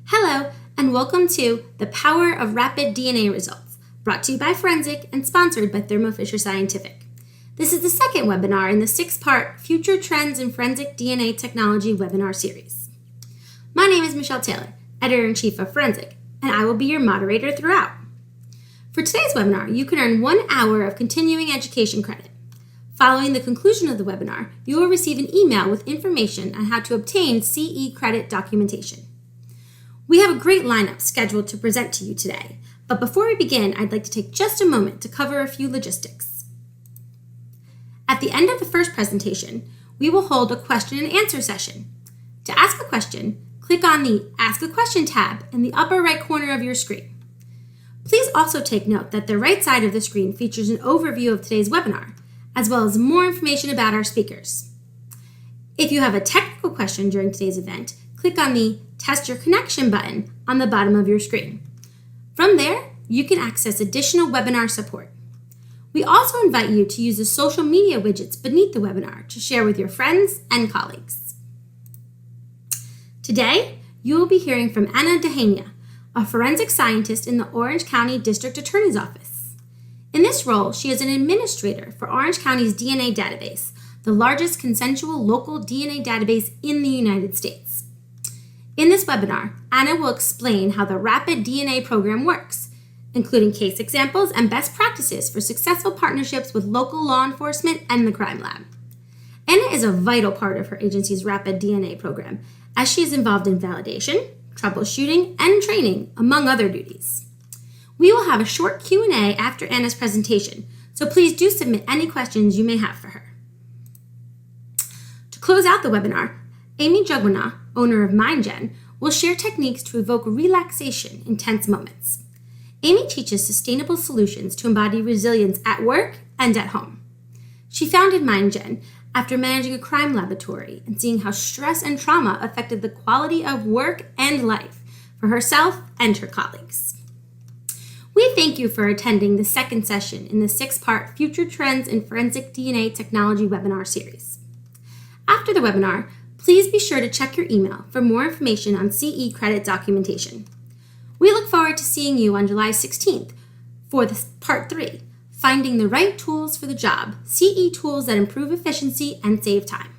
Hello, and welcome to The Power of Rapid DNA Results, brought to you by Forensic and sponsored by Thermo Fisher Scientific. This is the second webinar in the six-part Future Trends in Forensic DNA Technology webinar series. My name is Michelle Taylor, Editor-in-Chief of Forensic, and I will be your moderator throughout. For today's webinar, you can earn 1 hour of continuing education credit. Following the conclusion of the webinar, you will receive an email with information on how to obtain CE credit documentation. We have a great lineup scheduled to present to you today, but before we begin, I'd like to take just a moment to cover a few logistics. At the end of the first presentation, we will hold a question and answer session. To ask a question, click on the Ask a Question tab in the upper right corner of your screen. Please also take note that the right side of the screen features an overview of today's webinar, as well as more information about our speakers. If you have a technical question during today's event, click on the Test Your Connection button on the bottom of your screen. From there, you can access additional webinar support. We also invite you to use the social media widgets beneath the webinar to share with your friends and colleagues. Today, you will be hearing from Anna Dadhania, a forensic scientist in the Orange County District Attorney's Office. In this role, she is an administrator for Orange County's DNA database, the largest consensual local DNA database in the United States. In this webinar, Anna will explain how the Rapid DNA program works, including case examples and best practices for successful partnerships with local law enforcement and the crime lab. Anna is a vital part of her agency's Rapid DNA program, as she is involved in validation, troubleshooting, and training, among other duties. We will have a short Q&A after Anna's presentation, so please do submit any questions you may have for her. To close out the webinar, Amy Jugwina, owner of MindGen, will share techniques to evoke relaxation in tense moments. Amy teaches sustainable solutions to embody resilience at work and at home. She founded MindGen after managing a crime laboratory and seeing how stress and trauma affected the quality of work and life for herself and her colleagues. We thank you for attending the second session in the six-part Future Trends in Forensic DNA Technology webinar series. After the webinar, please be sure to check your email for more information on CE credit documentation. We look forward to seeing you on July 16th for part 3, Finding the Right Tools for the Job, CE Tools that Improve Efficiency and Save Time.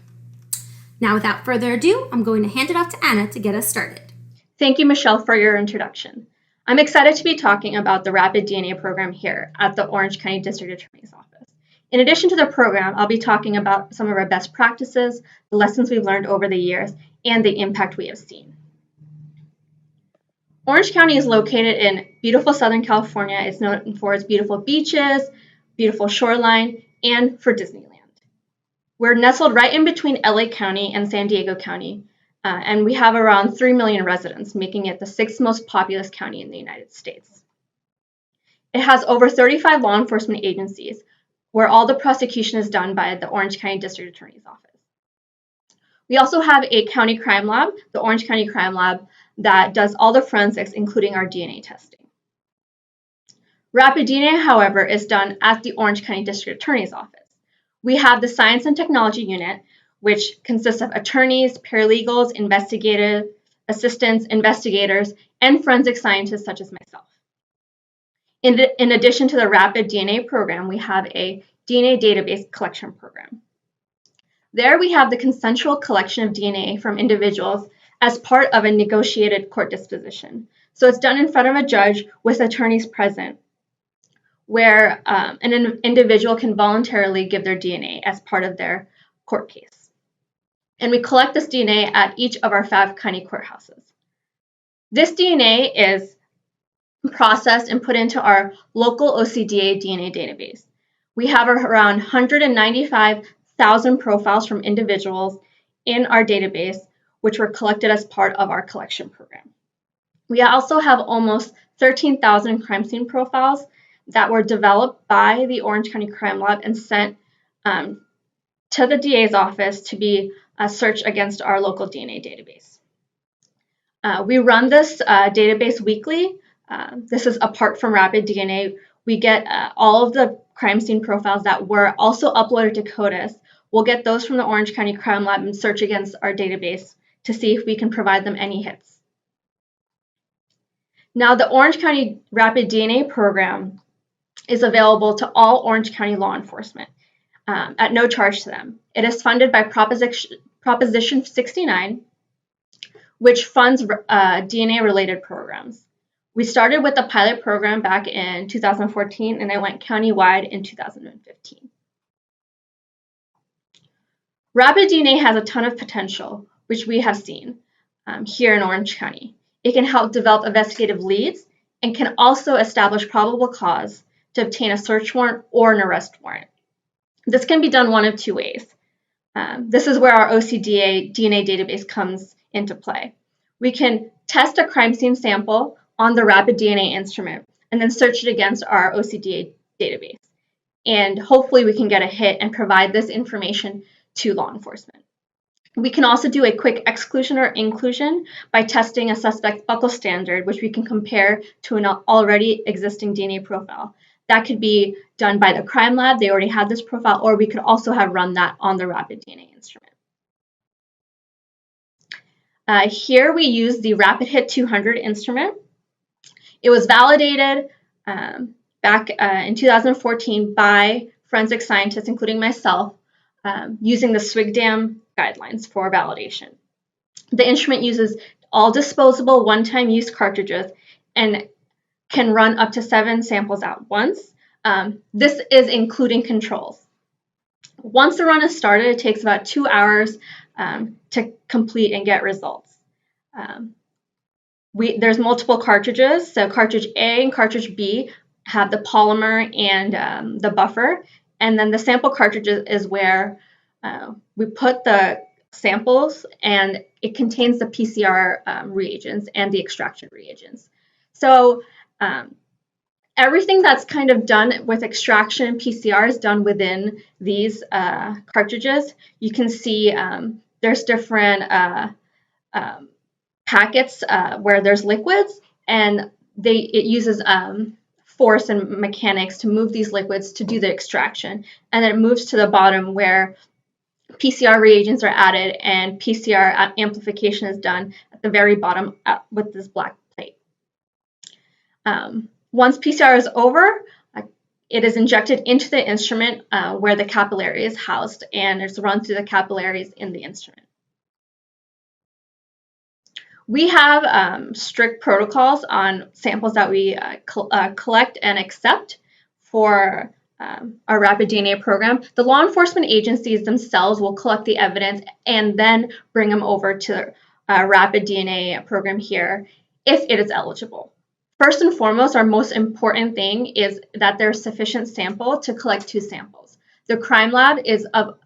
Now, without further ado, I'm going to hand it off to Anna to get us started. Thank you, Michelle, for your introduction. I'm excited to be talking about the Rapid DNA program here at the Orange County District Attorney's Office. In addition to the program, I'll be talking about some of our best practices, the lessons we've learned over the years, and the impact we have seen. Orange County is located in beautiful Southern California. It's known for its beautiful beaches, beautiful shoreline, and for Disneyland. We're nestled right in between LA County and San Diego County, and we have around 3 million residents, making it the 6th most populous county in the United States. It has over 35 law enforcement agencies, where all the prosecution is done by the Orange County District Attorney's Office. We also have a county crime lab, the Orange County Crime Lab, that does all the forensics, including our DNA testing. Rapid DNA, however, is done at the Orange County District Attorney's Office. We have the Science and Technology Unit, which consists of attorneys, paralegals, investigative assistants, investigators, and forensic scientists such as myself. In addition to the Rapid DNA program, we have a DNA database collection program. There we have the consensual collection of DNA from individuals as part of a negotiated court disposition. So it's done in front of a judge with attorneys present, where an individual can voluntarily give their DNA as part of their court case. And we collect this DNA at each of our 5 county courthouses. This DNA is processed and put into our local OCDA DNA database. We have around 195,000 profiles from individuals in our database, which were collected as part of our collection program. We also have almost 13,000 crime scene profiles that were developed by the Orange County Crime Lab and sent to the DA's office to be searched against our local DNA database. We run this database weekly. This is apart from Rapid DNA. We get all of the crime scene profiles that were also uploaded to CODIS. We'll get those from the Orange County Crime Lab and search against our database to see if we can provide them any hits. Now, the Orange County Rapid DNA program is available to all Orange County law enforcement at no charge to them. It is funded by Proposition 69, which funds DNA-related programs. We started with the pilot program back in 2014, and it went countywide in 2015. Rapid DNA has a ton of potential, which we have seen here in Orange County. It can help develop investigative leads and can also establish probable cause to obtain a search warrant or an arrest warrant. This can be done one of two ways. This is where our OCDA DNA database comes into play. We can test a crime scene sample on the Rapid DNA instrument and then search it against our OCDA database. And hopefully we can get a hit and provide this information to law enforcement. We can also do a quick exclusion or inclusion by testing a suspect's buccal standard, which we can compare to an already existing DNA profile. That could be done by the crime lab. They already had this profile, or we could also have run that on the Rapid DNA instrument. Here we use the RapidHIT 200 instrument. It was validated back in 2014 by forensic scientists, including myself, using the SWGDAM guidelines for validation. The instrument uses all disposable one-time use cartridges and can run up to 7 samples at once. This is including controls. Once the run is started, it takes about 2 hours to complete and get results. There's multiple cartridges, so cartridge A and cartridge B have the polymer and the buffer, and then the sample cartridge is where we put the samples, and it contains the PCR reagents and the extraction reagents. So everything that's kind of done with extraction and PCR is done within these cartridges. You can see there's different packets where there's liquids, and it uses force and mechanics to move these liquids to do the extraction, and then it moves to the bottom where PCR reagents are added and PCR amplification is done at the very bottom with this black plate. Once PCR is over, it is injected into the instrument where the capillary is housed, and it's run through the capillaries in the instrument. We have strict protocols on samples that we collect and accept for our Rapid DNA program. The law enforcement agencies themselves will collect the evidence and then bring them over to our Rapid DNA program here if it is eligible. First and foremost, our most important thing is that there's sufficient sample to collect 2 samples. The crime lab is of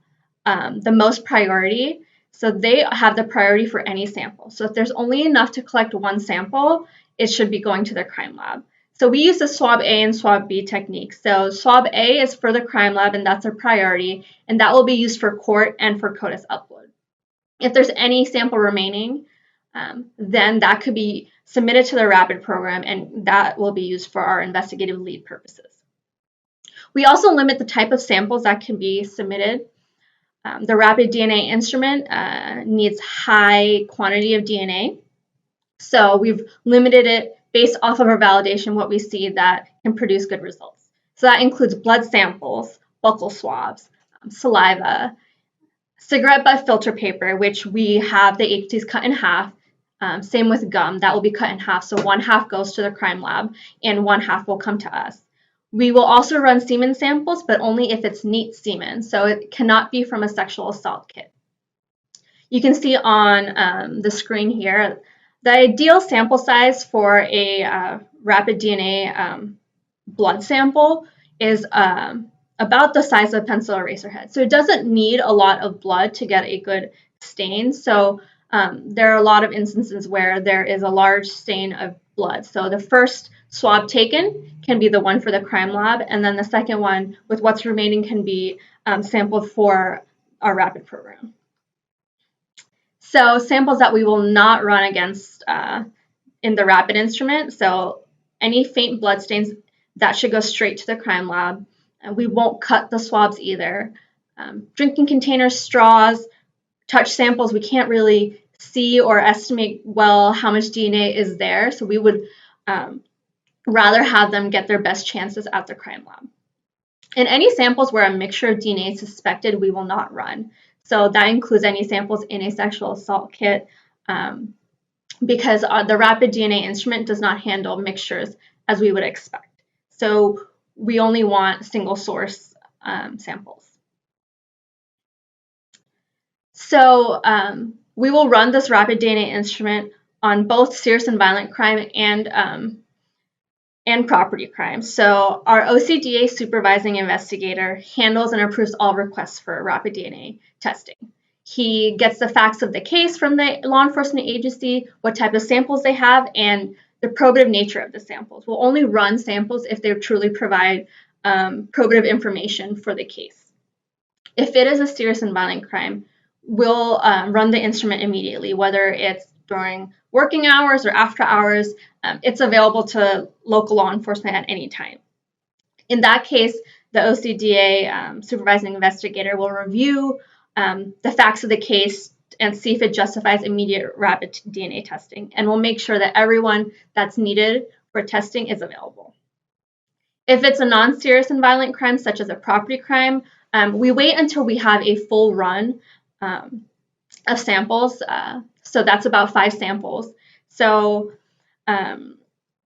the most priority, so they have the priority for any sample. So if there's only enough to collect 1 sample, it should be going to the crime lab. So we use the swab A and swab B techniques. So swab A is for the crime lab, and that's a priority, and that will be used for court and for CODIS upload. If there's any sample remaining, then that could be submitted to the RAPID program, and that will be used for our investigative lead purposes. We also limit the type of samples that can be submitted. The Rapid DNA instrument needs high quantity of DNA, so we've limited it based off of our validation, what we see that can produce good results. So that includes blood samples, buccal swabs, saliva, cigarette butt filter paper, which we have the agencies cut in half. Same with gum, that will be cut in half. So 1/2 goes to the crime lab and 1/2 will come to us. We will also run semen samples, but only if it's neat semen. So it cannot be from a sexual assault kit. You can see on the screen here, the ideal sample size for a Rapid DNA blood sample is about the size of a pencil eraser head. So it doesn't need a lot of blood to get a good stain. So there are a lot of instances where there is a large stain of blood. So the first swab taken can be the one for the crime lab, and then the second one with what's remaining can be sampled for our RAPID program. So samples that we will not run against in the RAPID instrument, so any faint blood stains, that should go straight to the crime lab. And we won't cut the swabs either. Drinking containers, straws, touch samples, we can't really see or estimate well how much DNA is there, so we would rather have them get their best chances at the crime lab. In any samples where a mixture of DNA is suspected, we will not run. So that includes any samples in a sexual assault kit, because the rapid DNA instrument does not handle mixtures as we would expect. So we only want single source samples. So we will run this rapid DNA instrument on both serious and violent crime and property crime. So our OCDA supervising investigator handles and approves all requests for rapid DNA testing. He gets the facts of the case from the law enforcement agency, what type of samples they have, and the probative nature of the samples. We'll only run samples if they truly provide probative information for the case. If it is a serious and violent crime, we'll run the instrument immediately, whether it's during working hours or after hours. It's available to local law enforcement at any time. In that case, the OCDA supervising investigator will review the facts of the case and see if it justifies immediate rapid DNA testing, and we'll make sure that everyone that's needed for testing is available. If it's a non-serious and violent crime, such as a property crime, we wait until we have a full run of samples. So that's about 5 samples. So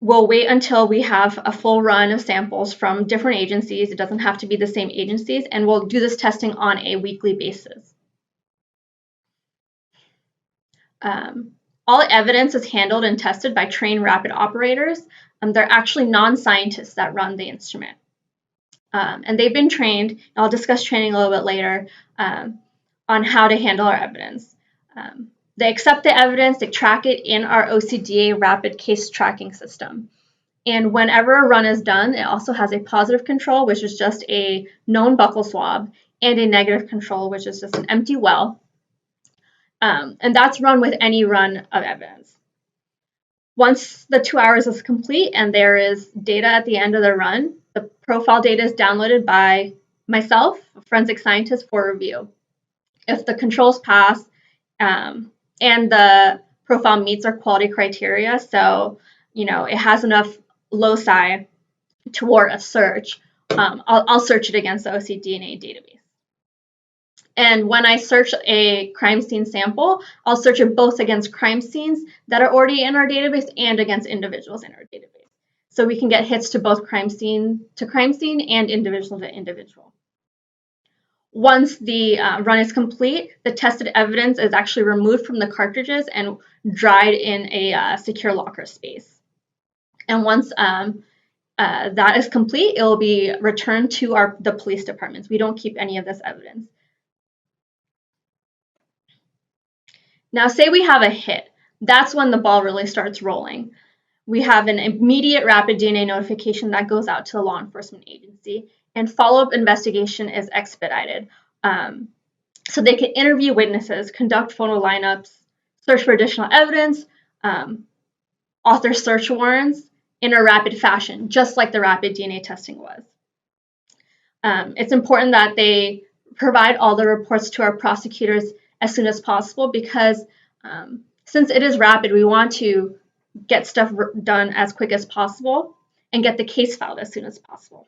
we'll wait until we have a full run of samples from different agencies. It doesn't have to be the same agencies, and we'll do this testing on a weekly basis. All evidence is handled and tested by trained rapid operators. They're actually non-scientists that run the instrument. And they've been trained, and I'll discuss training a little bit later, on how to handle our evidence. They accept the evidence, they track it in our OCDA rapid case tracking system. And whenever a run is done, it also has a positive control, which is just a known buccal swab, and a negative control, which is just an empty well. And that's run with any run of evidence. Once the 2 hours is complete and there is data at the end of the run, the profile data is downloaded by myself, a forensic scientist, for review. If the controls pass and the profile meets our quality criteria, so it has enough loci to warrant a search, I'll search it against the OCDNA database. And when I search a crime scene sample, I'll search it both against crime scenes that are already in our database and against individuals in our database. So we can get hits to both crime scene and individual to individual. Once the run is complete, the tested evidence is actually removed from the cartridges and dried in a secure locker space. And once that is complete, it will be returned to the police departments. We don't keep any of this evidence. Now, say we have a hit. That's when the ball really starts rolling. We have an immediate rapid DNA notification that goes out to the law enforcement agency, and follow-up investigation is expedited. So they can interview witnesses, conduct photo lineups, search for additional evidence, author search warrants in a rapid fashion, just like the rapid DNA testing was. It's important that they provide all the reports to our prosecutors as soon as possible, because since it is rapid, we want to get stuff done as quick as possible and get the case filed as soon as possible.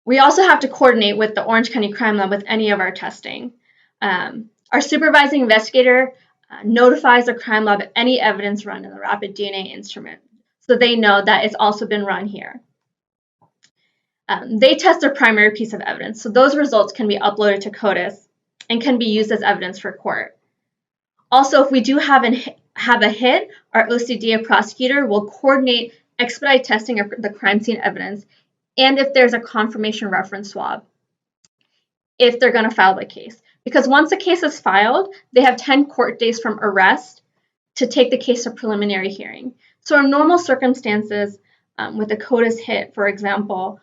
We also have to coordinate with the Orange County Crime Lab with any of our testing. Our supervising investigator notifies the crime lab of any evidence run in the rapid DNA instrument, so they know that it's also been run here. They test their primary piece of evidence, so those results can be uploaded to CODIS and can be used as evidence for court. Also, if we do have a hit, our OCDA prosecutor will coordinate expedite testing of the crime scene evidence, and if there's a confirmation reference swab, if they're going to file the case. Because once the case is filed, they have 10 court days from arrest to take the case to preliminary hearing. So in normal circumstances, with a CODIS hit, for example,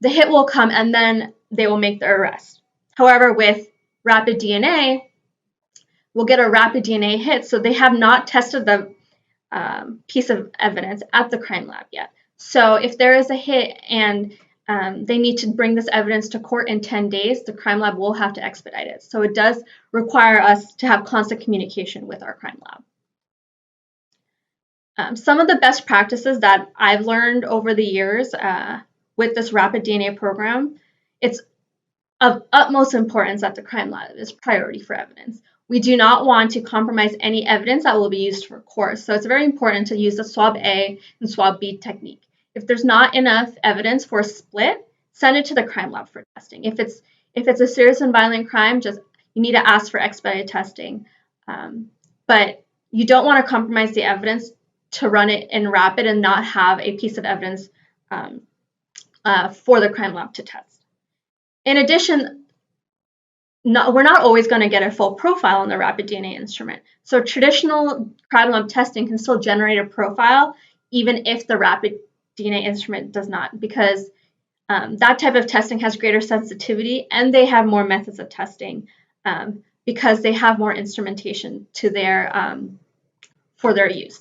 the hit will come and then they will make the arrest. However, with rapid DNA, we'll get a rapid DNA hit, so they have not tested the piece of evidence at the crime lab yet. So if there is a hit and they need to bring this evidence to court in 10 days, the crime lab will have to expedite it. So it does require us to have constant communication with our crime lab. Some of the best practices that I've learned over the years with this rapid DNA program, it's of utmost importance that the crime lab is priority for evidence. We do not want to compromise any evidence that will be used for court. So it's very important to use the swab A and swab B technique. If there's not enough evidence for a split, send it to the crime lab for testing. If it's a serious and violent crime, you need to ask for expedited testing. But you don't want to compromise the evidence to run it in rapid and not have a piece of evidence for the crime lab to test. In addition, we're not always going to get a full profile on the rapid DNA instrument. So traditional crime lab testing can still generate a profile even if the rapid DNA instrument does not, because that type of testing has greater sensitivity and they have more methods of testing because they have more instrumentation to for their use.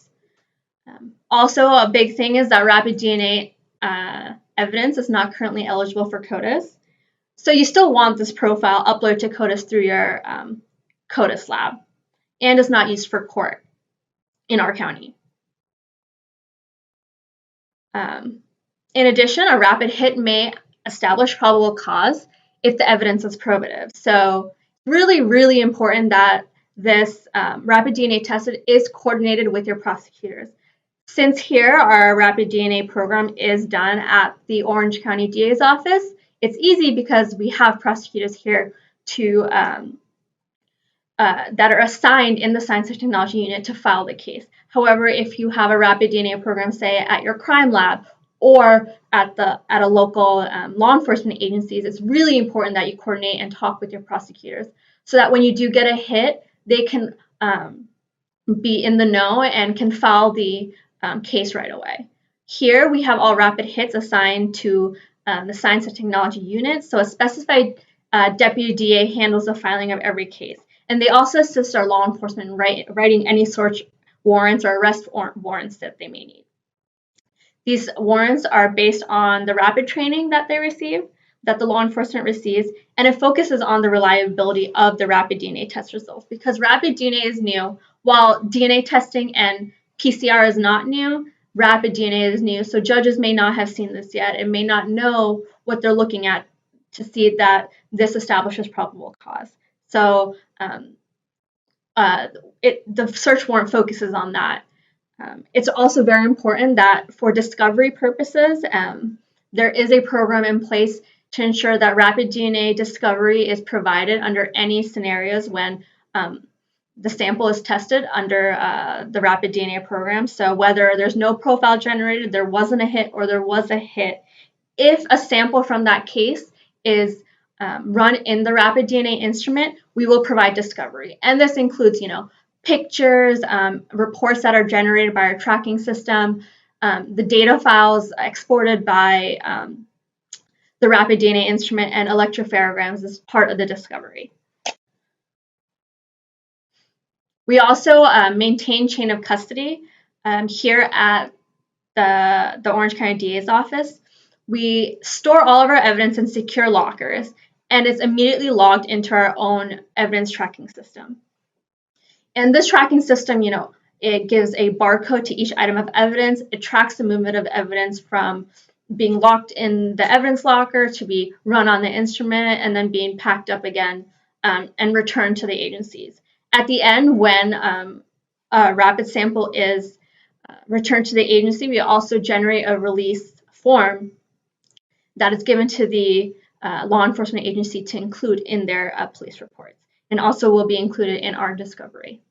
Also, a big thing is that rapid DNA evidence is not currently eligible for CODIS. So you still want this profile uploaded to CODIS through your CODIS lab, and is not used for court in our county. In addition, a rapid hit may establish probable cause if the evidence is probative. So really, really important that this rapid DNA test is coordinated with your prosecutors. Since here our rapid DNA program is done at the Orange County DA's office, it's easy because we have prosecutors here that are assigned in the Science and Technology Unit to file the case. However, if you have a rapid DNA program, say at your crime lab or at a local law enforcement agencies, it's really important that you coordinate and talk with your prosecutors so that when you do get a hit, they can be in the know and can file the case right away. Here we have all rapid hits assigned to the Science and Technology Unit, so a specified deputy DA handles the filing of every case. And they also assist our law enforcement in writing any search warrants or arrest warrants that they may need. These warrants are based on the rapid training that they receive, that the law enforcement receives, and it focuses on the reliability of the rapid DNA test results. Because rapid DNA is new, while DNA testing and PCR is not new, rapid DNA is new, so judges may not have seen this yet and may not know what they're looking at to see that this establishes probable cause. So the search warrant focuses on that. It's also very important that for discovery purposes, there is a program in place to ensure that rapid DNA discovery is provided under any scenarios when the sample is tested under the rapid DNA program. So whether there's no profile generated, there wasn't a hit, or there was a hit, if a sample from that case is run in the rapid DNA instrument, we will provide discovery. And this includes, pictures, reports that are generated by our tracking system, the data files exported by the rapid DNA instrument, and electropherograms as part of the discovery. We also maintain chain of custody here at the Orange County DA's office. We store all of our evidence in secure lockers, and it's immediately logged into our own evidence tracking system. And this tracking system, it gives a barcode to each item of evidence. It tracks the movement of evidence from being locked in the evidence locker to be run on the instrument and then being packed up again and returned to the agencies. At the end, when a rapid sample is returned to the agency, we also generate a release form that is given to the law enforcement agency to include in their police reports, and also will be included in our discovery.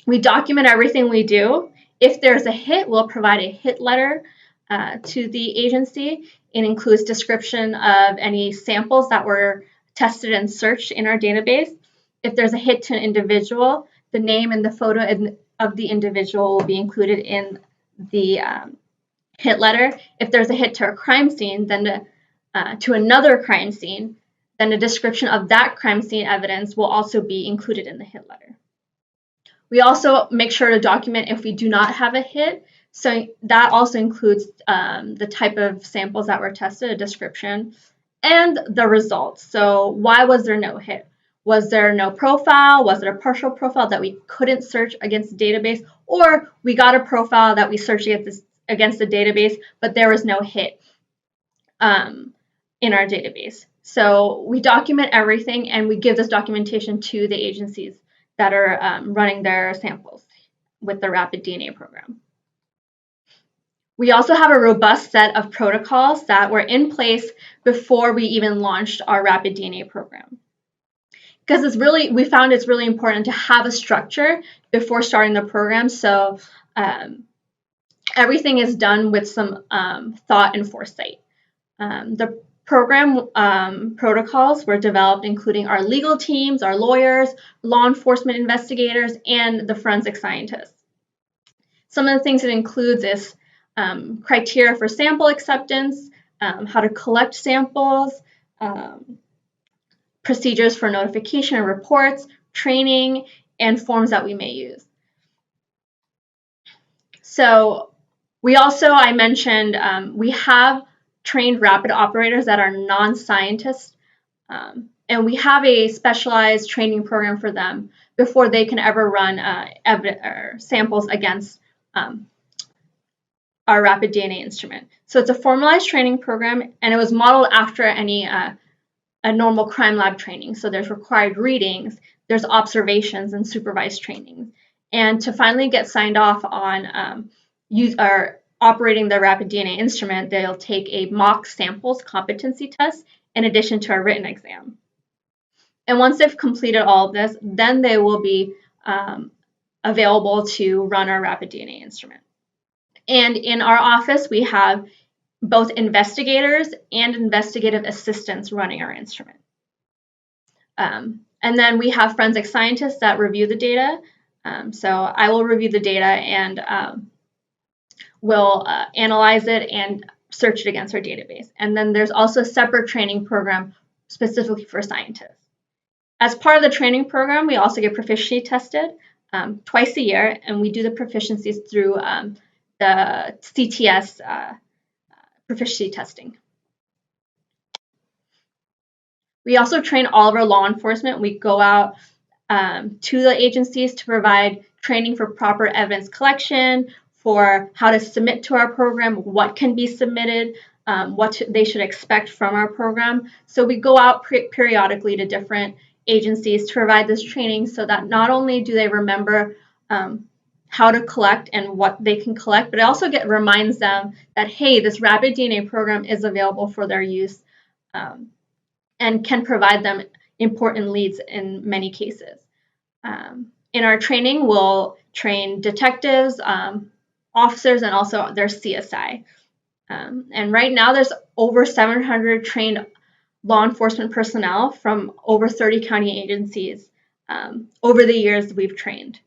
We document everything we do. If there's a hit, we'll provide a hit letter to the agency. It includes description of any samples that were tested and searched in our database. If there's a hit to an individual, the name and the photo of the individual will be included in the hit letter. If there's a hit to a crime scene, then to another crime scene, then a description of that crime scene evidence will also be included in the hit letter. We also make sure to document if we do not have a hit. So that also includes the type of samples that were tested, a description, and the results. So why was there no hit? Was there no profile? Was it a partial profile that we couldn't search against the database? Or we got a profile that we searched against the database, but there was no hit in our database. So we document everything, and we give this documentation to the agencies that are running their samples with the Rapid DNA program. We also have a robust set of protocols that were in place before we even launched our Rapid DNA program. Because we found it's really important to have a structure before starting the program, so everything is done with some thought and foresight. The program protocols were developed including our legal teams, our lawyers, law enforcement investigators, and the forensic scientists. Some of the things it includes is criteria for sample acceptance, how to collect samples, procedures for notification and reports, training, and forms that we may use. So I mentioned we have trained rapid operators that are non-scientists, and we have a specialized training program for them before they can ever run samples against our Rapid DNA instrument. So it's a formalized training program, and it was modeled after a normal crime lab training. So there's required readings, there's observations and supervised training. And to finally get signed off on operating the Rapid DNA instrument, they'll take a mock samples competency test in addition to a written exam. And once they've completed all of this, then they will be available to run our Rapid DNA instrument. And in our office, we have both investigators and investigative assistants running our instrument. And then we have forensic scientists that review the data. So I will review the data and will analyze it and search it against our database. And then there's also a separate training program specifically for scientists. As part of the training program, we also get proficiency tested twice a year, and we do the proficiencies through the CTS proficiency testing. We also train all of our law enforcement. We go out to the agencies to provide training for proper evidence collection, for how to submit to our program, what can be submitted, what they should expect from our program. So we go out periodically to different agencies to provide this training so that not only do they remember how to collect and what they can collect, but it also reminds them that, hey, this Rapid DNA program is available for their use and can provide them important leads in many cases. In our training, we'll train detectives, officers, and also their CSI. And right now, there's over 700 trained law enforcement personnel from over 30 county agencies over the years we've trained.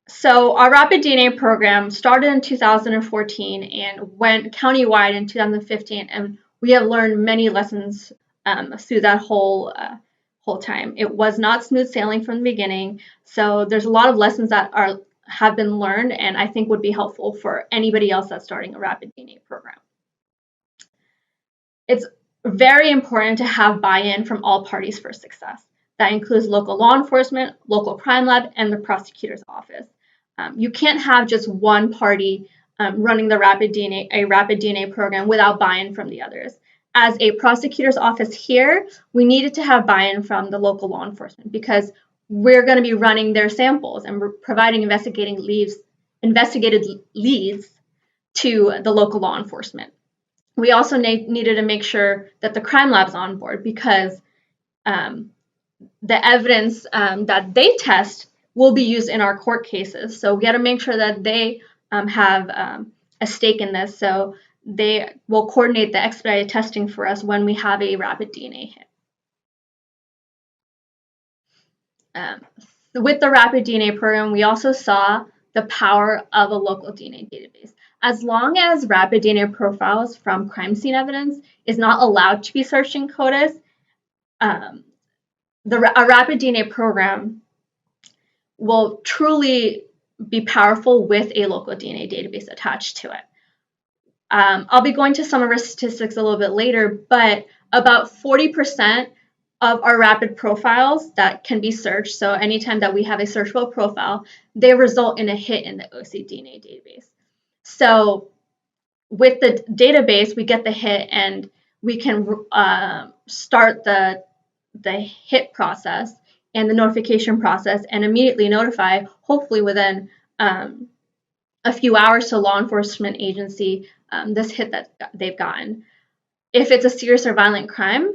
So our Rapid DNA program started in 2014 and went countywide in 2015, and we have learned many lessons through that whole time. It was not smooth sailing from the beginning, so there's a lot of lessons that have been learned and I think would be helpful for anybody else that's starting a Rapid DNA program. It's very important to have buy-in from all parties for success. That includes local law enforcement, local crime lab, and the prosecutor's office. You can't have just one party running a Rapid DNA program without buy-in from the others. As a prosecutor's office here, we needed to have buy-in from the local law enforcement because we're going to be running their samples and we're providing investigative leads to the local law enforcement. We also needed to make sure that the crime lab's on board because the evidence that they test will be used in our court cases. So we got to make sure that they have a stake in this. So they will coordinate the expedited testing for us when we have a Rapid DNA hit. With the Rapid DNA program, we also saw the power of a local DNA database. As long as Rapid DNA profiles from crime scene evidence is not allowed to be searched in CODIS, a Rapid DNA program will truly be powerful with a local DNA database attached to it. I'll be going to some of our statistics a little bit later, but about 40% of our rapid profiles that can be searched, so anytime that we have a searchable profile, they result in a hit in the OCDNA database. So with the database, we get the hit and we can start the hit process and the notification process and immediately notify, hopefully within a few hours, to law enforcement agency this hit that they've gotten. If it's a serious or violent crime,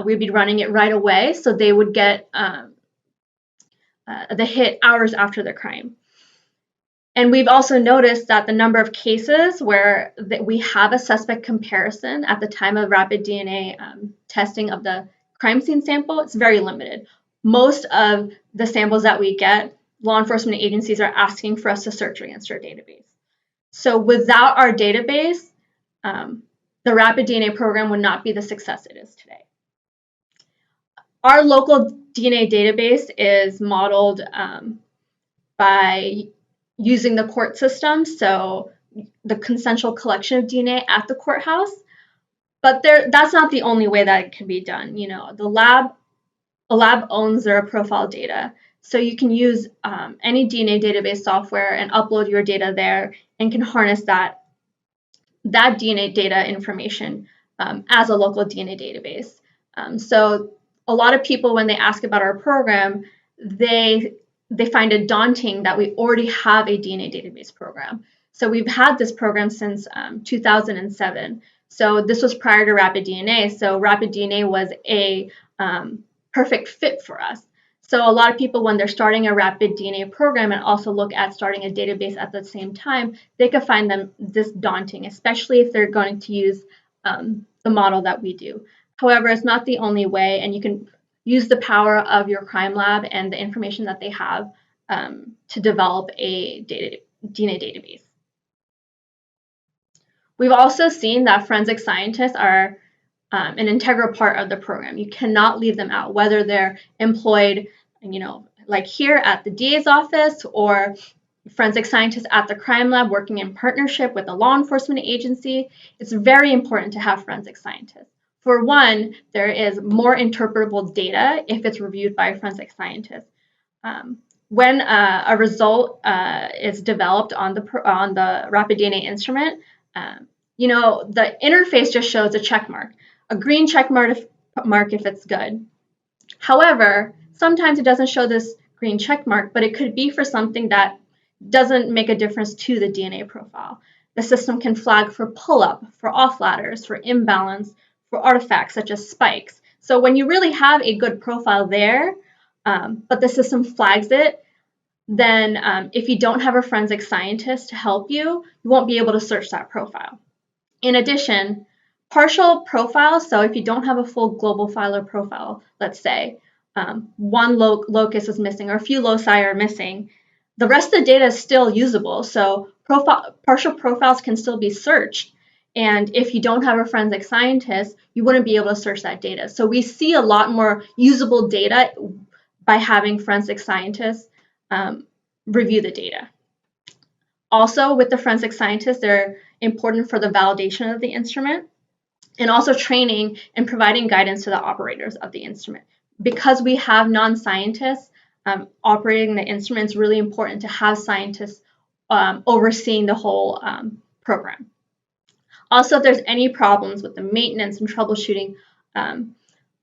we'd be running it right away, so they would get the hit hours after the crime. And we've also noticed that the number of cases where we have a suspect comparison at the time of rapid DNA testing of the crime scene sample, it's very limited. Most of the samples that we get, law enforcement agencies are asking for us to search against our database. So without our database, the rapid DNA program would not be the success it is today. Our local DNA database is modeled by using the court system, so the consensual collection of DNA at the courthouse. But that's not the only way that it can be done. You know, a lab owns their profile data, so you can use any DNA database software and upload your data there, and can harness that DNA data information as a local DNA database. So a lot of people, when they ask about our program, they find it daunting that we already have a DNA database program. So we've had this program since 2007. So this was prior to Rapid DNA. So Rapid DNA was a perfect fit for us. So a lot of people, when they're starting a Rapid DNA program and also look at starting a database at the same time, they could find them this daunting, especially if they're going to use the model that we do. However, it's not the only way, and you can use the power of your crime lab and the information that they have to develop a DNA database. We've also seen that forensic scientists are an integral part of the program. You cannot leave them out, whether they're employed, you know, like here at the DA's office, or forensic scientists at the crime lab working in partnership with a law enforcement agency. It's very important to have forensic scientists. For one, there is more interpretable data if it's reviewed by a forensic scientist. When a result is developed on the Rapid DNA instrument, you know, the interface just shows a check mark, a green check mark if it's good. However, sometimes it doesn't show this green check mark, but it could be for something that doesn't make a difference to the DNA profile. The system can flag for pull-up, for off ladders, for imbalance, for artifacts such as spikes. So when you really have a good profile there, but the system flags it, then if you don't have a forensic scientist to help you, you won't be able to search that profile. In addition, partial profiles, so if you don't have a full global filer profile, let's say, one locus is missing or a few loci are missing, the rest of the data is still usable. So partial profiles can still be searched. And if you don't have a forensic scientist, you wouldn't be able to search that data. So we see a lot more usable data by having forensic scientists review the data. Also, with the forensic scientists, they're important for the validation of the instrument, and also training and providing guidance to the operators of the instrument. Because we have non-scientists operating the instrument, it's really important to have scientists overseeing the whole program. Also, if there's any problems with the maintenance and troubleshooting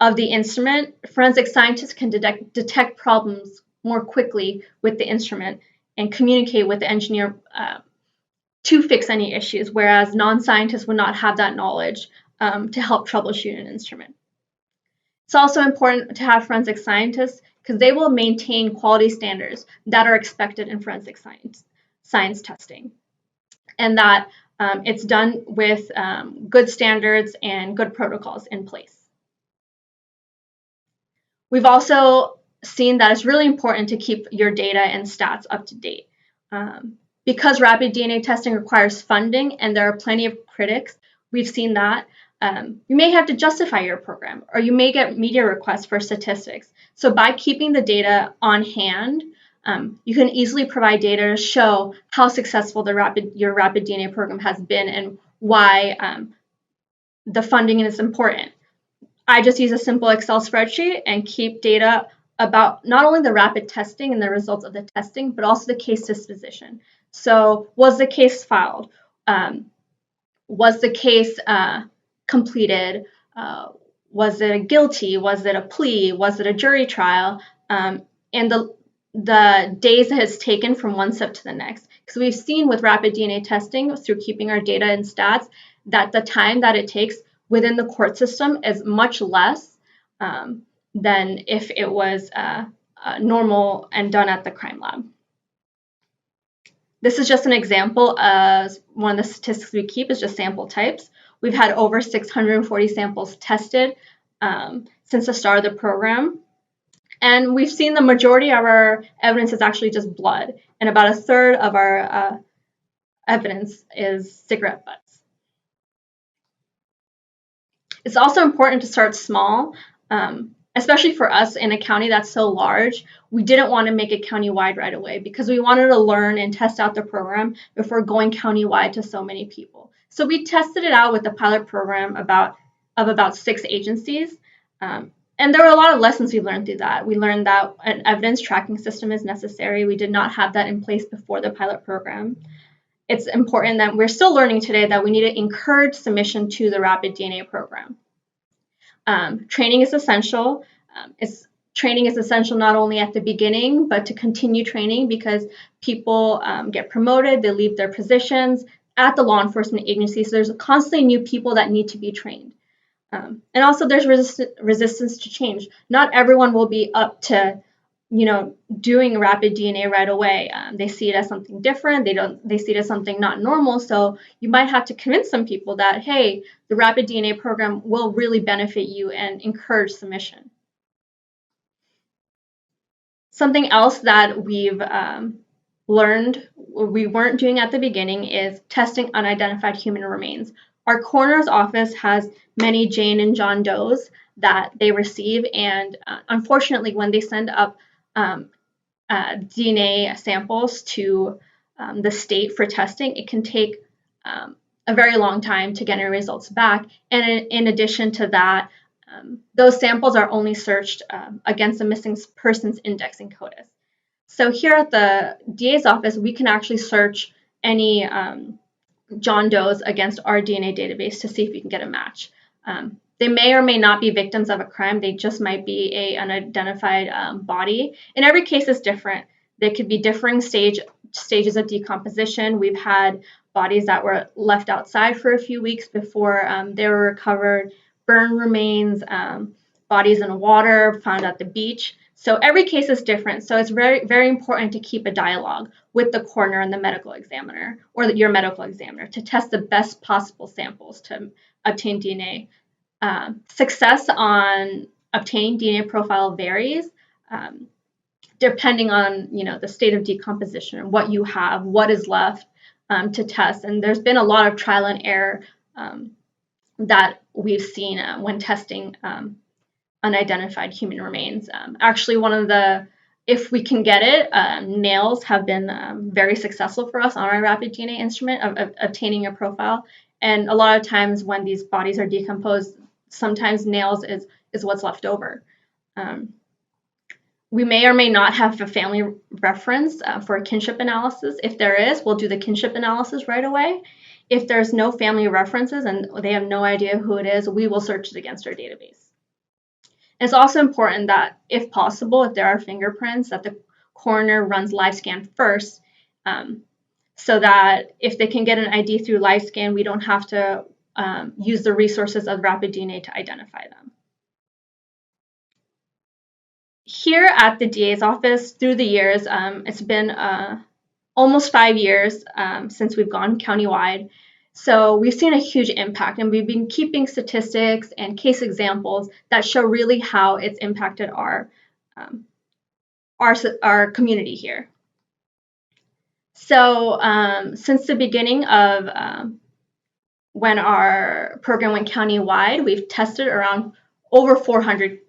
of the instrument, forensic scientists can detect problems more quickly with the instrument and communicate with the engineer to fix any issues, whereas non-scientists would not have that knowledge to help troubleshoot an instrument. It's also important to have forensic scientists because they will maintain quality standards that are expected in forensic science testing, and that it's done with good standards and good protocols in place. We've also seen that it's really important to keep your data and stats up to date. Because rapid DNA testing requires funding and there are plenty of critics, we've seen that you may have to justify your program, or you may get media requests for statistics. So by keeping the data on hand, you can easily provide data to show how successful your rapid DNA program has been and why the funding is important. I just use a simple Excel spreadsheet and keep data about not only the rapid testing and the results of the testing, but also the case disposition. So was the case filed? Was the case completed? Was it a guilty? Was it a plea? Was it a jury trial? And the days it has taken from one step to the next. Because we've seen with rapid DNA testing through keeping our data and stats that the time that it takes within the court system is much less than if it was normal and done at the crime lab. This is just an example of one of the statistics we keep is just sample types. We've had over 640 samples tested since the start of the program. And we've seen the majority of our evidence is actually just blood. And about a third of our evidence is cigarette butts. It's also important to start small, especially for us in a county that's so large. We didn't want to make it countywide right away because we wanted to learn and test out the program before going countywide to so many people. So we tested it out with the pilot program of about 6 agencies. And there were a lot of lessons we learned through that. We learned that an evidence tracking system is necessary. We did not have that in place before the pilot program. It's important that we're still learning today that we need to encourage submission to the Rapid DNA program. Training is essential. Training is essential not only at the beginning, but to continue training because people get promoted, they leave their positions at the law enforcement agency. So there's constantly new people that need to be trained. And also there's resistance to change. Not everyone will be up to, doing rapid DNA right away. They see it as something different. They see it as something not normal. So you might have to convince some people that, hey, the rapid DNA program will really benefit you and encourage submission. Something else that we've learned we weren't doing at the beginning is testing unidentified human remains. Our coroner's office has many Jane and John Does that they receive, and unfortunately, when they send up DNA samples to the state for testing, it can take a very long time to get any results back. And in addition to that, those samples are only searched against the missing persons index in CODIS. So here at the DA's office, we can actually search any John Does against our DNA database to see if we can get a match. They may or may not be victims of a crime. They just might be an unidentified body. And every case is different. There could be differing stages of decomposition. We've had bodies that were left outside for a few weeks before they were recovered, burn remains, bodies in water found at the beach. So every case is different. So it's very, very important to keep a dialogue with the coroner and the medical examiner or your medical examiner to test the best possible samples to obtain DNA. Success on obtaining DNA profile varies depending on the state of decomposition, what you have, what is left to test. And there's been a lot of trial and error that we've seen when testing unidentified human remains. Actually, if we can get it, nails have been very successful for us on our rapid DNA instrument of obtaining a profile. And a lot of times when these bodies are decomposed, sometimes nails is what's left over. We may or may not have a family reference for a kinship analysis. If there is, we'll do the kinship analysis right away. If there's no family references and they have no idea who it is, we will search it against our database. It's also important that, if possible, if there are fingerprints, that the coroner runs live scan first, so that if they can get an ID through live scan, we don't have to use the resources of rapid DNA to identify them. Here at the DA's office, through the years, it's been almost 5 years since we've gone countywide. So we've seen a huge impact, and we've been keeping statistics and case examples that show really how it's impacted our community here. So since the beginning of when our program went countywide, we've tested around over 400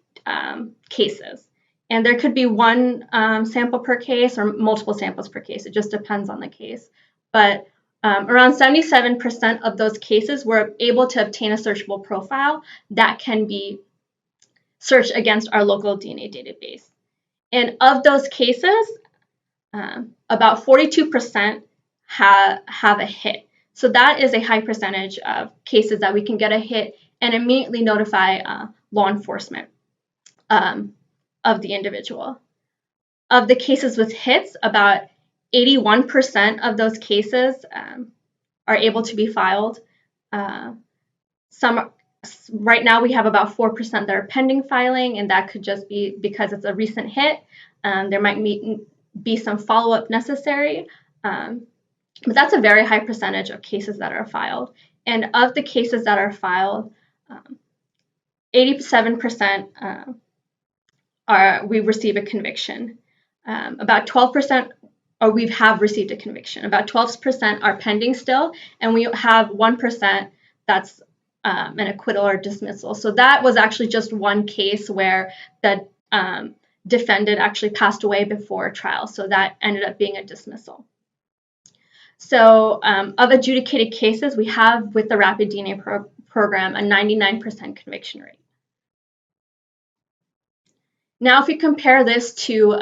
cases. And there could be one sample per case or multiple samples per case. It just depends on the case. But around 77% of those cases were able to obtain a searchable profile that can be search against our local DNA database. And of those cases, about 42% have a hit. So that is a high percentage of cases that we can get a hit and immediately notify law enforcement of the individual. Of the cases with hits, about 81% of those cases are able to be filed. Right now we have about 4% that are pending filing, and that could just be because it's a recent hit. There might be some follow-up necessary, but that's a very high percentage of cases that are filed. And of the cases that are filed, 87% we receive a conviction. About 12%, or we have received a conviction. About 12% are pending still, and we have 1% that's an acquittal or dismissal. So that was actually just one case where the defendant actually passed away before trial. So that ended up being a dismissal. So of adjudicated cases, we have with the Rapid DNA program a 99% conviction rate. Now, if we compare this to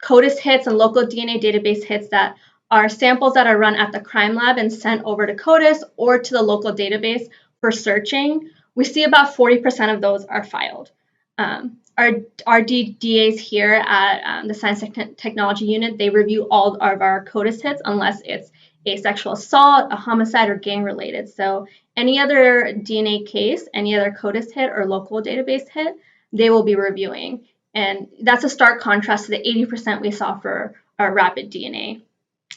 CODIS hits and local DNA database hits that are samples that are run at the crime lab and sent over to CODIS or to the local database for searching, we see about 40% of those are filed. Our DAs here at the Science Technology Unit, they review all of our CODIS hits unless it's a sexual assault, a homicide, or gang related. So any other DNA case, any other CODIS hit or local database hit, they will be reviewing. And that's a stark contrast to the 80% we saw for our rapid DNA.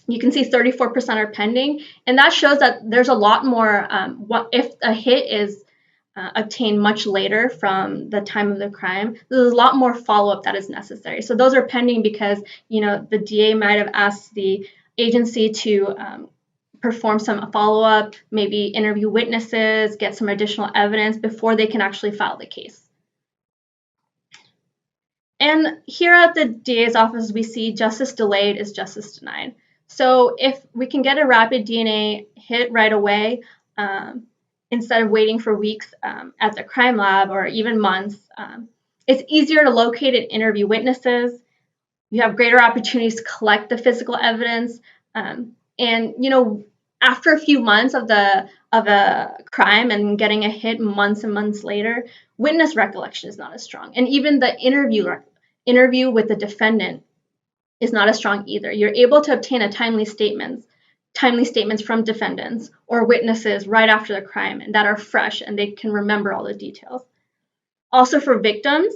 You can see 34% are pending, and that shows that there's a lot more, if a hit is obtained much later from the time of the crime, there's a lot more follow-up that is necessary. So those are pending because, the DA might have asked the agency to perform some follow-up, maybe interview witnesses, get some additional evidence before they can actually file the case. And here at the DA's office, we see justice delayed is justice denied. So if we can get a rapid DNA hit right away, instead of waiting for weeks at the crime lab or even months, it's easier to locate and interview witnesses. You have greater opportunities to collect the physical evidence. And, after a few months of a crime and getting a hit months and months later, witness recollection is not as strong. And even the interview with the defendant is not as strong either. You're able to obtain a timely statements from defendants or witnesses right after the crime and that are fresh and they can remember all the details. Also for victims,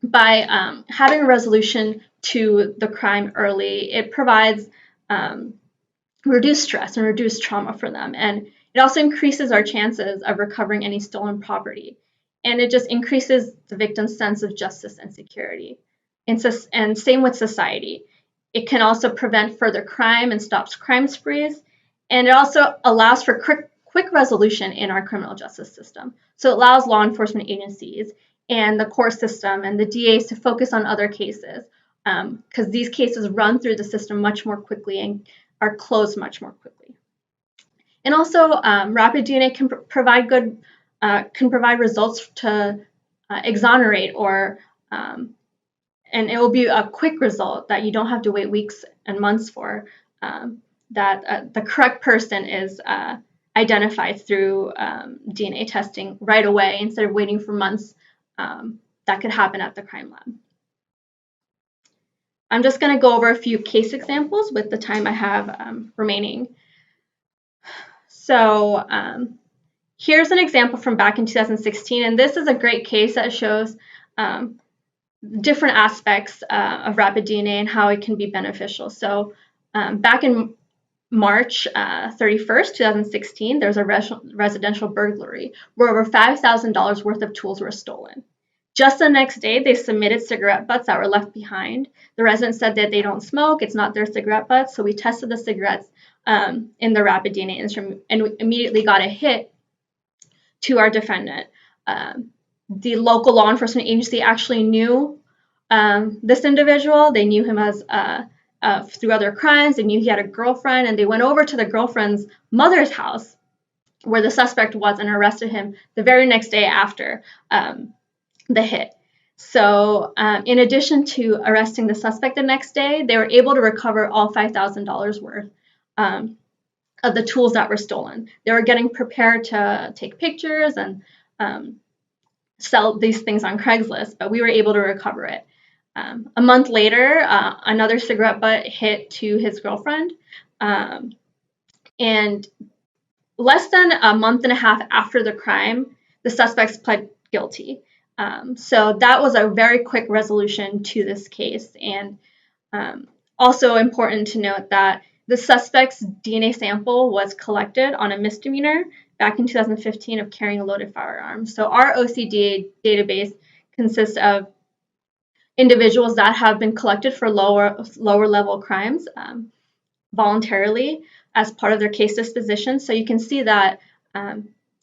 by having a resolution to the crime early, it provides reduced stress and reduced trauma for them. And it also increases our chances of recovering any stolen property. And it just increases the victim's sense of justice and security. And same with society. It can also prevent further crime and stops crime sprees. And it also allows for quick resolution in our criminal justice system. So it allows law enforcement agencies and the court system and the DAs to focus on other cases because these cases run through the system much more quickly and are closed much more quickly. And also, rapid DNA can provide results to exonerate or and it will be a quick result that you don't have to wait weeks and months for, that the correct person is identified through DNA testing right away instead of waiting for months that could happen at the crime lab. I'm just going to go over a few case examples with the time I have remaining. So here's an example from back in 2016, and this is a great case that shows different aspects of rapid DNA and how it can be beneficial. So back in March 31st, 2016, there was a residential burglary where over $5,000 worth of tools were stolen. Just the next day, they submitted cigarette butts that were left behind. The resident said that they don't smoke, it's not their cigarette butts, so we tested the cigarettes in the rapid DNA instrument and we immediately got a hit to our defendant. The local law enforcement agency actually knew this individual. They knew him as through other crimes. They knew he had a girlfriend, and they went over to the girlfriend's mother's house where the suspect was and arrested him the very next day after. the hit. So in addition to arresting the suspect the next day, they were able to recover all $5,000 worth of the tools that were stolen. They were getting prepared to take pictures and sell these things on Craigslist, but we were able to recover it. A month later, another cigarette butt hit to his girlfriend, and less than a month and a half after the crime, the suspects pled guilty. So that was a very quick resolution to this case. And also important to note that the suspect's DNA sample was collected on a misdemeanor back in 2015 of carrying a loaded firearm. So our OCDA database consists of individuals that have been collected for lower level crimes voluntarily as part of their case disposition. So you can see that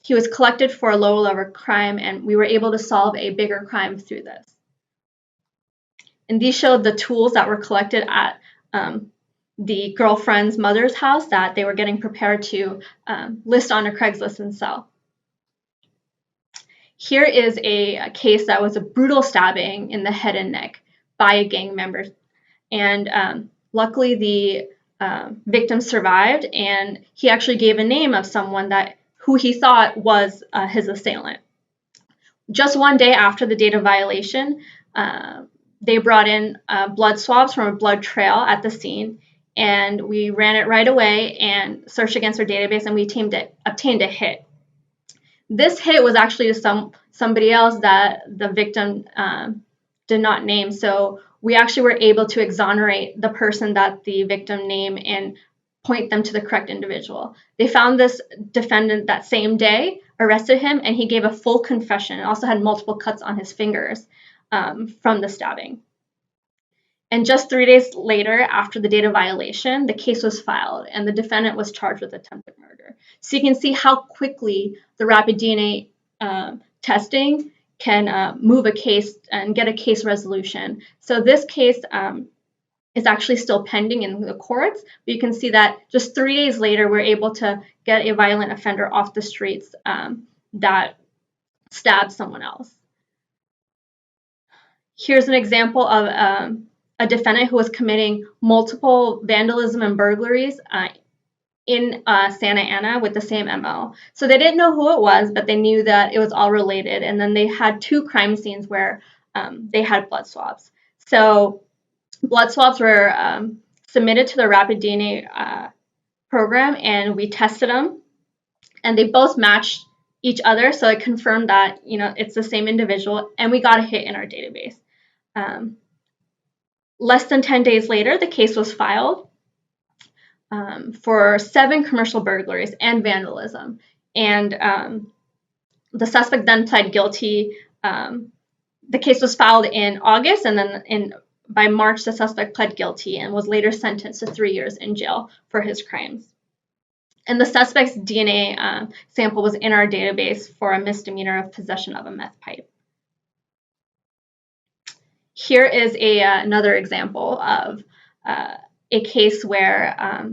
he was collected for a lower level crime, and we were able to solve a bigger crime through this. And these showed the tools that were collected at the girlfriend's mother's house that they were getting prepared to list on a Craigslist and sell. Here is a case that was a brutal stabbing in the head and neck by a gang member. And luckily the victim survived, and he actually gave a name of someone who he thought was his assailant. Just one day after the date of violation, they brought in blood swabs from a blood trail at the scene, and we ran it right away and searched against our database, and we obtained a hit. This hit was actually to somebody else that the victim did not name, so we actually were able to exonerate the person that the victim named and point them to the correct individual. They found this defendant that same day, arrested him, and he gave a full confession. It also had multiple cuts on his fingers from the stabbing. And just 3 days later, after the date of violation, the case was filed, and the defendant was charged with attempted murder. So you can see how quickly the rapid DNA testing can move a case and get a case resolution. So this case is actually still pending in the courts, but you can see that just 3 days later, we're able to get a violent offender off the streets that stabbed someone else. Here's an example of a defendant who was committing multiple vandalism and burglaries in Santa Ana with the same MO. So they didn't know who it was, but they knew that it was all related. And then they had 2 crime scenes where they had blood swabs. So blood swabs were submitted to the Rapid DNA program, and we tested them, and they both matched each other. So it confirmed that it's the same individual, and we got a hit in our database. Less than 10 days later, the case was filed for 7 commercial burglaries and vandalism. And the suspect then pled guilty. The case was filed in August, and then by March, the suspect pled guilty and was later sentenced to 3 years in jail for his crimes. And the suspect's DNA sample was in our database for a misdemeanor of possession of a meth pipe. Here is another example of a case where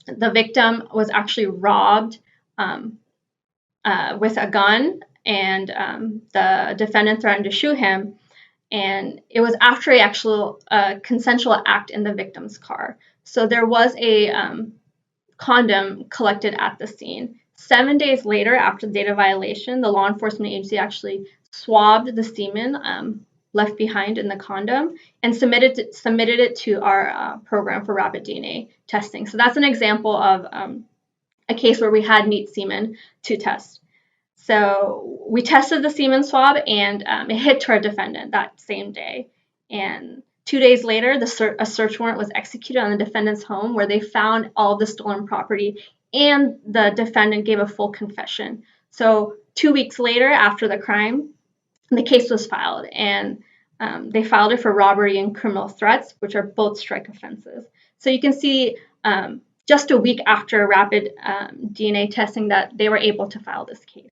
the victim was actually robbed with a gun, and the defendant threatened to shoot him. And it was after an actual consensual act in the victim's car. So there was a condom collected at the scene. 7 days later, after the date of violation, the law enforcement agency actually swabbed the semen left behind in the condom and submitted it to our program for rapid DNA testing. So that's an example of a case where we had neat semen to test. So we tested the semen swab, and it hit to our defendant that same day. And 2 days later, a search warrant was executed on the defendant's home, where they found all of the stolen property, and the defendant gave a full confession. So 2 weeks later, after the crime, the case was filed, and they filed it for robbery and criminal threats, which are both strike offenses. So you can see just a week after rapid DNA testing that they were able to file this case.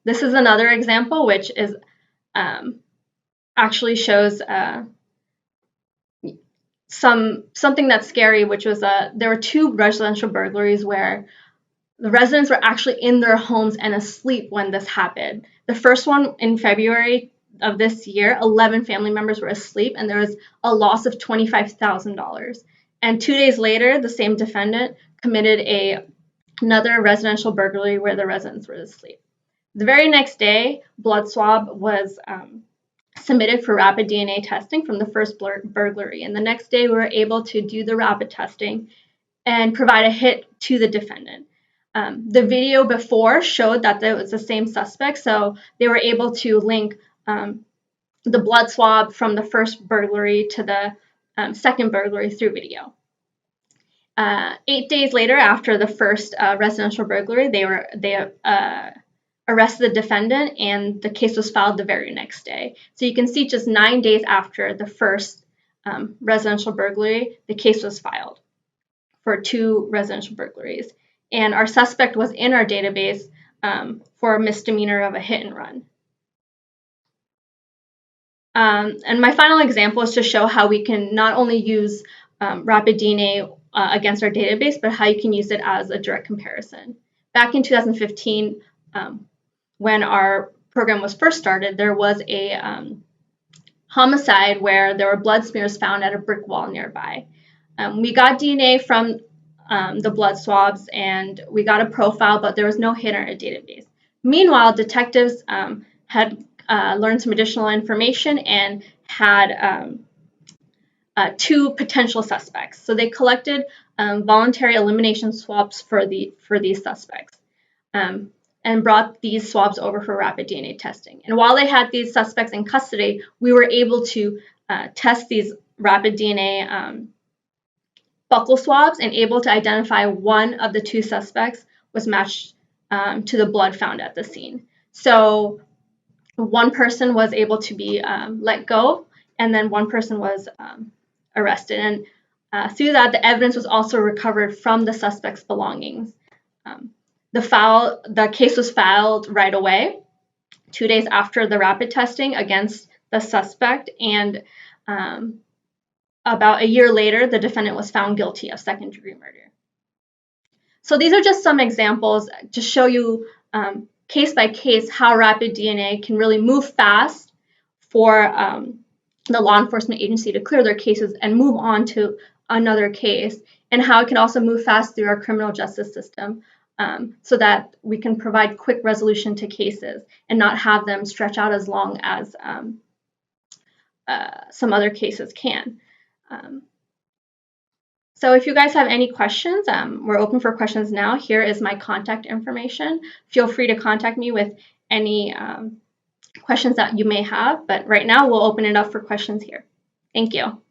This is another example, which is actually shows something that's scary, which was there were 2 residential burglaries where the residents were actually in their homes and asleep when this happened. The first one in February of this year, 11 family members were asleep, and there was a loss of $25,000. And 2 days later, the same defendant committed another residential burglary where the residents were asleep. The very next day, blood swab was submitted for rapid DNA testing from the first burglary. And the next day, we were able to do the rapid testing and provide a hit to the defendant. The video before showed that it was the same suspect, so they were able to link the blood swab from the first burglary to the second burglary through video. 8 days later, after the first residential burglary, they arrested the defendant, and the case was filed the very next day. So you can see just 9 days after the first residential burglary, the case was filed for 2 residential burglaries. And our suspect was in our database for a misdemeanor of a hit and run. And my final example is to show how we can not only use rapid DNA against our database, but how you can use it as a direct comparison. Back in 2015, when our program was first started, there was a homicide where there were blood smears found at a brick wall nearby. We got DNA from the blood swabs, and we got a profile, but there was no hit in our database. Meanwhile, detectives had learned some additional information and had 2 potential suspects. So they collected voluntary elimination swabs for these suspects and brought these swabs over for rapid DNA testing. And while they had these suspects in custody, we were able to test these rapid DNA buccal swabs and able to identify one of the 2 suspects was matched to the blood found at the scene. So one person was able to be let go, and then one person was arrested. And through that, the evidence was also recovered from the suspect's belongings. The case was filed right away, 2 days after the rapid testing against the suspect, and about a year later, the defendant was found guilty of second-degree murder. So these are just some examples to show you case by case how rapid DNA can really move fast for the law enforcement agency to clear their cases and move on to another case, and how it can also move fast through our criminal justice system so that we can provide quick resolution to cases and not have them stretch out as long as some other cases can. So if you guys have any questions, we're open for questions now. Here is my contact information. Feel free to contact me with any questions that you may have, but right now we'll open it up for questions here. Thank you.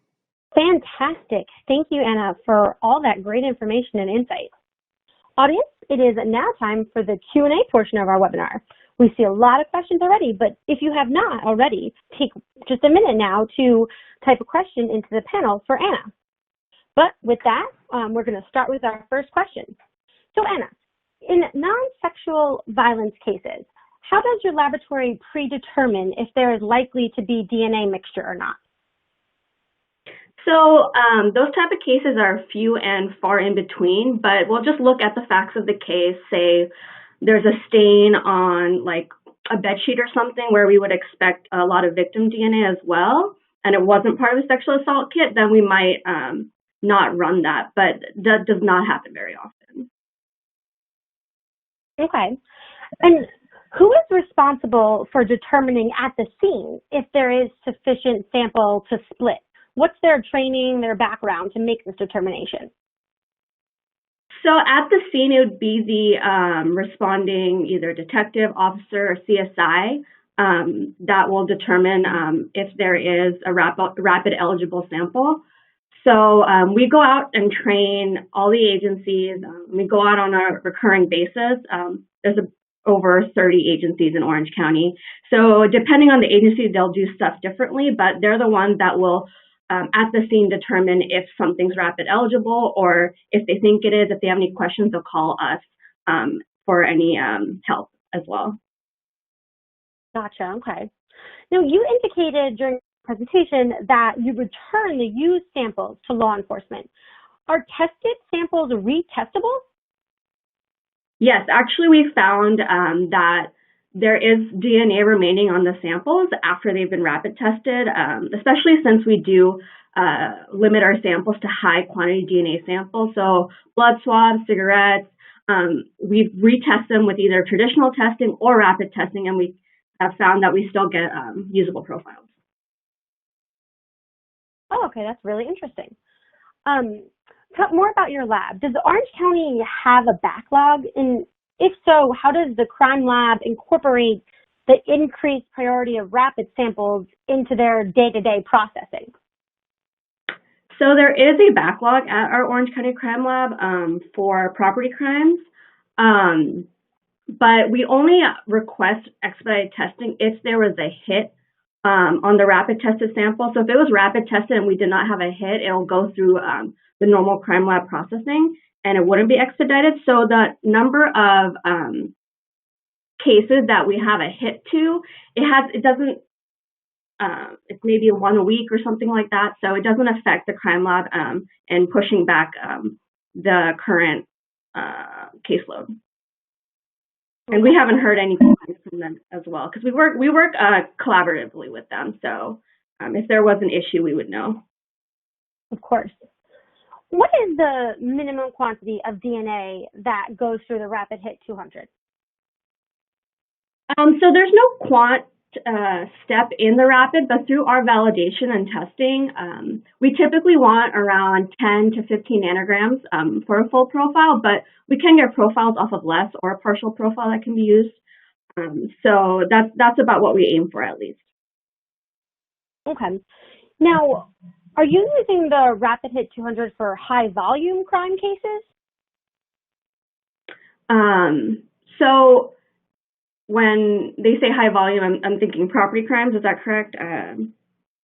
Fantastic. Thank you, Anna, for all that great information and insight. Audience, it is now time for the Q&A portion of our webinar. We see a lot of questions already, but if you have not already, take just a minute now to type a question into the panel for Anna. But with that, we're going to start with our first question. So Anna, in non-sexual violence cases, how does your laboratory predetermine if there is likely to be DNA mixture or not? So those type of cases are few and far in between, but we'll just look at the facts of the case. Say there's a stain on like a bed sheet or something where we would expect a lot of victim DNA as well, and it wasn't part of a sexual assault kit, then we might not run that, but that does not happen very often. Okay. And who is responsible for determining at the scene if there is sufficient sample to split? What's their training, their background to make this determination? So at the scene, it would be the responding either detective, officer, or CSI that will determine if there is a rapid eligible sample. So we go out and train all the agencies. We go out on a recurring basis. There's over 30 agencies in Orange County. So depending on the agency, they'll do stuff differently, but they're the ones that will at the scene determine if something's rapid eligible, or if they think it is. If they have any questions, they'll call us for any help as well. Gotcha. Okay. Now, you indicated during the presentation that you return the used samples to law enforcement. Are tested samples retestable? Yes, actually, we found that there is DNA remaining on the samples after they've been rapid tested, especially since we do limit our samples to high quantity DNA samples. So blood swabs, cigarettes, we retest them with either traditional testing or rapid testing, and we have found that we still get usable profiles. Oh, okay, that's really interesting. Talk more about your lab. Does Orange County have a backlog? And if so, how does the crime lab incorporate the increased priority of rapid samples into their day-to-day processing? So there is a backlog at our Orange County Crime Lab for property crimes, but we only request expedited testing if there was a hit on the rapid tested sample. So if it was rapid tested and we did not have a hit, it'll go through the normal crime lab processing and it wouldn't be expedited. So the number of cases that we have a hit to, it's maybe 1 a week or something like that. So it doesn't affect the crime lab and pushing back the current caseload. And we haven't heard any complaints from them as well, because we work collaboratively with them. So if there was an issue, we would know. Of course. What is the minimum quantity of DNA that goes through the RapidHIT 200? So there's no quant step in the rapid, but through our validation and testing, we typically want around 10 to 15 nanograms for a full profile, but we can get profiles off of less or a partial profile that can be used. So that's about what we aim for, at least. Okay. Now, are you using the RapidHIT 200 for high volume crime cases? So when they say high volume, I'm thinking property crimes. Is that correct?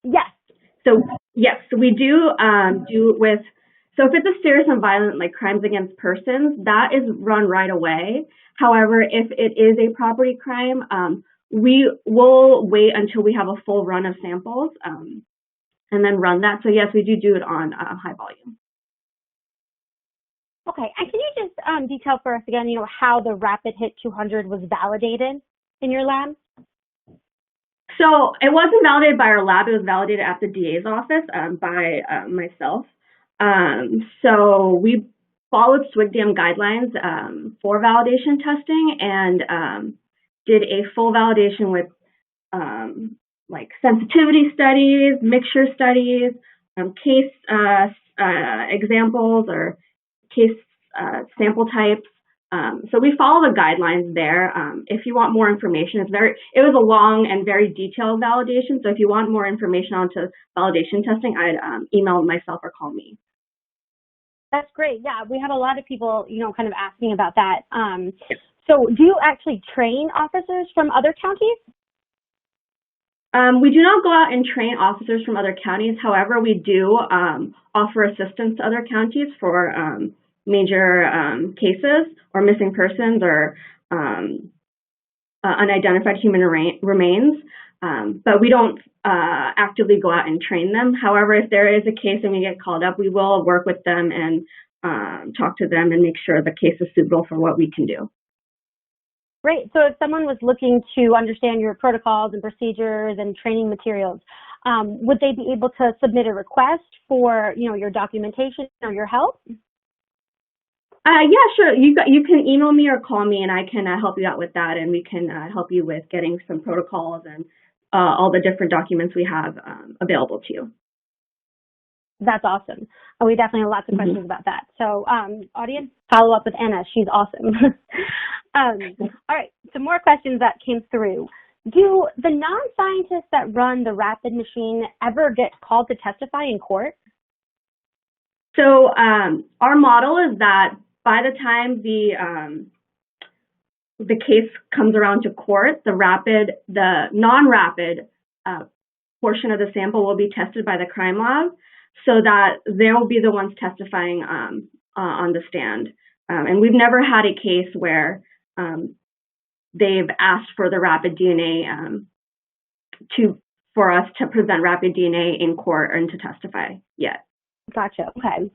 Yes. So yes, we do with. So if it's a serious and violent, like crimes against persons, that is run right away. However, if it is a property crime, we will wait until we have a full run of samples and then run that. So yes, we do it on high volume. Okay, and can you just detail for us again, how the RapidHIT 200 was validated in your lab? So it wasn't validated by our lab. It was validated at the DA's office by myself. So we followed SWGDM guidelines for validation testing and did a full validation with like sensitivity studies, mixture studies, case examples or case sample types. So we follow the guidelines there. If you want more information, it was a long and very detailed validation. So if you want more information onto validation testing, I'd email myself or call me. That's great. Yeah, we had a lot of people, kind of asking about that. So do you actually train officers from other counties? We do not go out and train officers from other counties. However, we do offer assistance to other counties for major cases or missing persons or unidentified human remains. But we don't actively go out and train them. However, if there is a case and we get called up, we will work with them and talk to them and make sure the case is suitable for what we can do. Great. So if someone was looking to understand your protocols and procedures and training materials, would they be able to submit a request for, your documentation or your help? Yeah, sure. You can email me or call me, and I can help you out with that, and we can help you with getting some protocols and all the different documents we have available to you. That's awesome. We definitely have lots of questions about that. So, audience, follow up with Anna. She's awesome. All right, some more questions that came through. Do the non-scientists that run the rapid machine ever get called to testify in court? So our model is that by the time the case comes around to court, the non-rapid portion of the sample will be tested by the crime lab, so that they'll be the ones testifying on the stand. And we've never had a case where they've asked for the rapid DNA for us to present rapid DNA in court and to testify yet. Gotcha. Okay.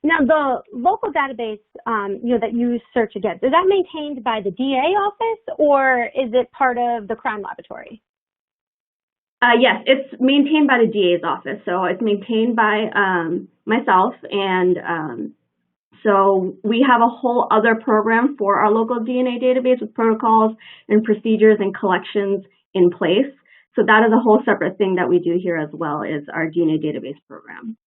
Now, the local database, that you search against, is that maintained by the DA office or is it part of the crime laboratory? Yes, it's maintained by the DA's office. So it's maintained by myself, and so we have a whole other program for our local DNA database with protocols and procedures and collections in place. So that is a whole separate thing that we do here as well, is our DNA database program.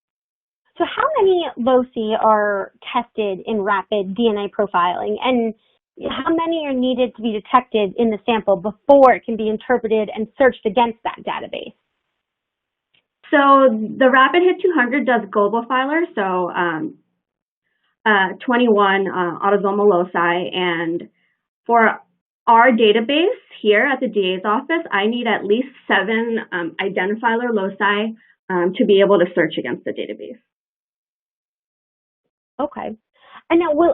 So how many loci are tested in rapid DNA profiling, and how many are needed to be detected in the sample before it can be interpreted and searched against that database? So the RapidHIT 200 does global filer, so 21 autosomal loci, and for our database here at the DA's office, I need at least 7 identifier loci to be able to search against the database. Okay. And now, will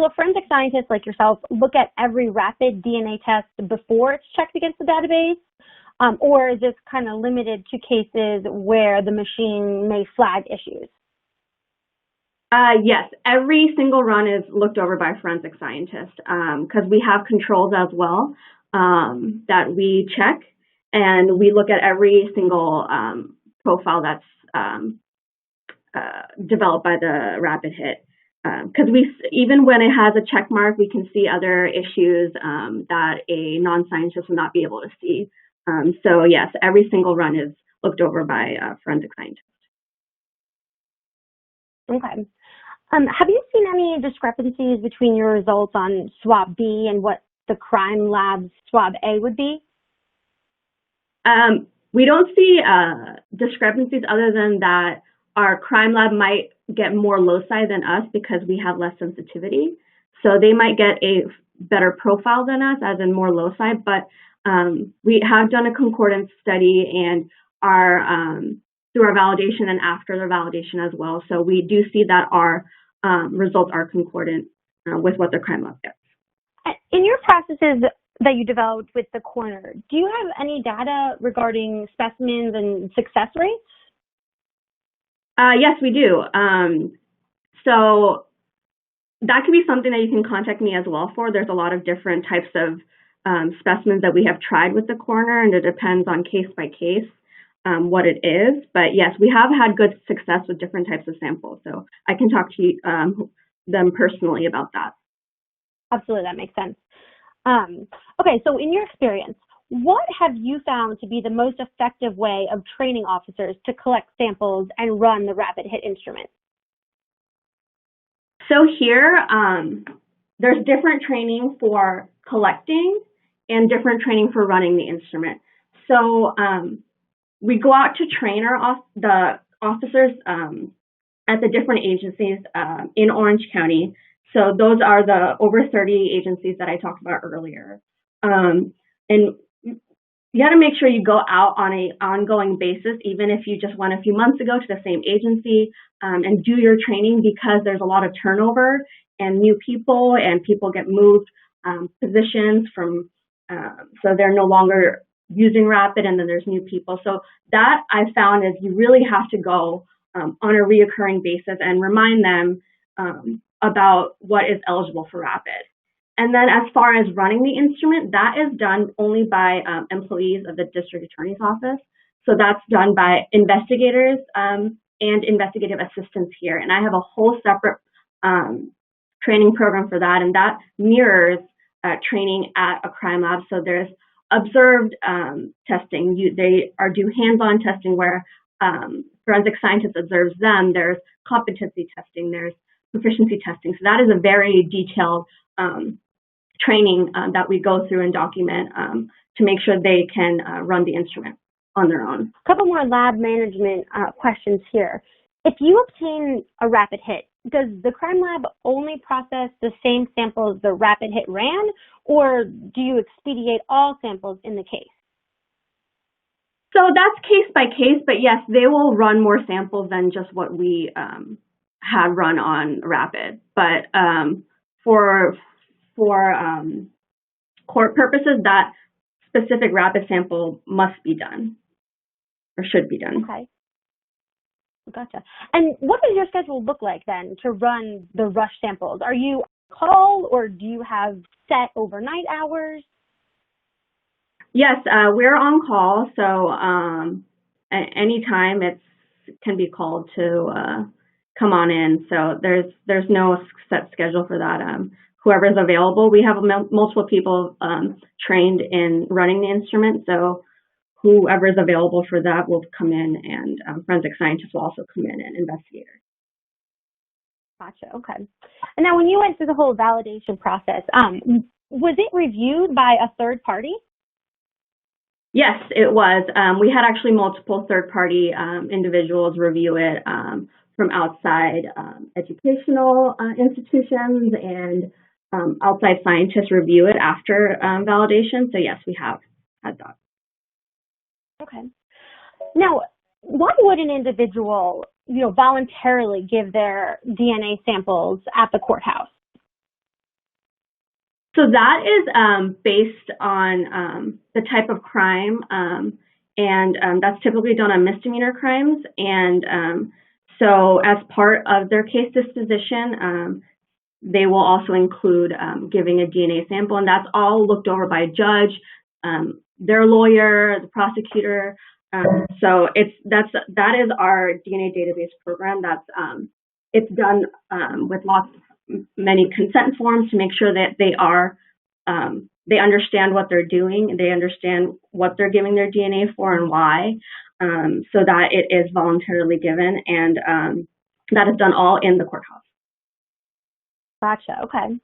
a forensic scientist like yourself look at every rapid DNA test before it's checked against the database? Or is this kind of limited to cases where the machine may flag issues? Yes, every single run is looked over by a forensic scientist because we have controls as well that we check, and we look at every single profile that's developed by the RapidHIT. Because even when it has a check mark, we can see other issues that a non-scientist would not be able to see. So yes, every single run is looked over by a forensic scientist. Okay. Have you seen any discrepancies between your results on swab B and what the crime lab's swab A would be? We don't see discrepancies other than that our crime lab might get more loci than us because we have less sensitivity. So they might get a better profile than us, as in more loci, but we have done a concordance study and through our validation and after the validation as well. So we do see that our results are concordant with what the crime lab gets. In your processes that you developed with the coroner, do you have any data regarding specimens and success rates? Yes, we do. So that could be something that you can contact me as well for. There's a lot of different types of specimens that we have tried with the coroner, and it depends on case by case what it is. But yes, we have had good success with different types of samples. So I can talk to you, them personally about that. Absolutely, that makes sense. Okay, so in your experience, what have you found to be the most effective way of training officers to collect samples and run the RapidHIT instrument? So here, there's different training for collecting and different training for running the instrument. So we go out to train the officers at the different agencies in Orange County. So those are the over 30 agencies that I talked about earlier. And you got to make sure you go out on an ongoing basis, even if you just went a few months ago to the same agency, and do your training, because there's a lot of turnover and new people, and people get moved positions from, so they're no longer using Rapid, and then there's new people. So that I found is you really have to go on a reoccurring basis and remind them about what is eligible for Rapid. And then as far as running the instrument, that is done only by employees of the district attorney's office. So that's done by investigators and investigative assistants here. And I have a whole separate training program for that. And that mirrors training at a crime lab. So there's observed testing. They are do hands-on testing where forensic scientist observes them. There's competency testing. There's proficiency testing. So that is a very detailed training that we go through and document to make sure they can run the instrument on their own. A couple more lab management questions here. If you obtain a RapidHIT, does the crime lab only process the same samples the RapidHIT ran, or do you expedite all samples in the case? So that's case by case, but yes, they will run more samples than just what we had run on Rapid. But for court purposes, that specific Rapid sample must be done or should be done. Okay. Gotcha. And what does your schedule look like then to run the rush samples? Are you on call or do you have set overnight hours? Yes, we're on call, so anytime it can be called to come on in. So there's no set schedule for that. Whoever's available, we have multiple people trained in running the instrument, so whoever's available for that will come in, and forensic scientists will also come in and investigate. Gotcha. Okay. And now, when you went through the whole validation process, was it reviewed by a third party? Yes, it was. We had actually multiple third-party individuals review it from outside educational institutions, and outside scientists review it after validation. So yes, we have had that. Okay. Now, why would an individual, voluntarily give their DNA samples at the courthouse? So that is based on the type of crime, and that's typically done on misdemeanor crimes. And so as part of their case disposition, they will also include giving a DNA sample, and that's all looked over by a judge, their lawyer, the prosecutor. So that is our DNA database program. That's it's done with many consent forms to make sure that they understand what they're doing, and they understand what they're giving their DNA for and why, so that it is voluntarily given, and that is done all in the courthouse. Gotcha. Okay.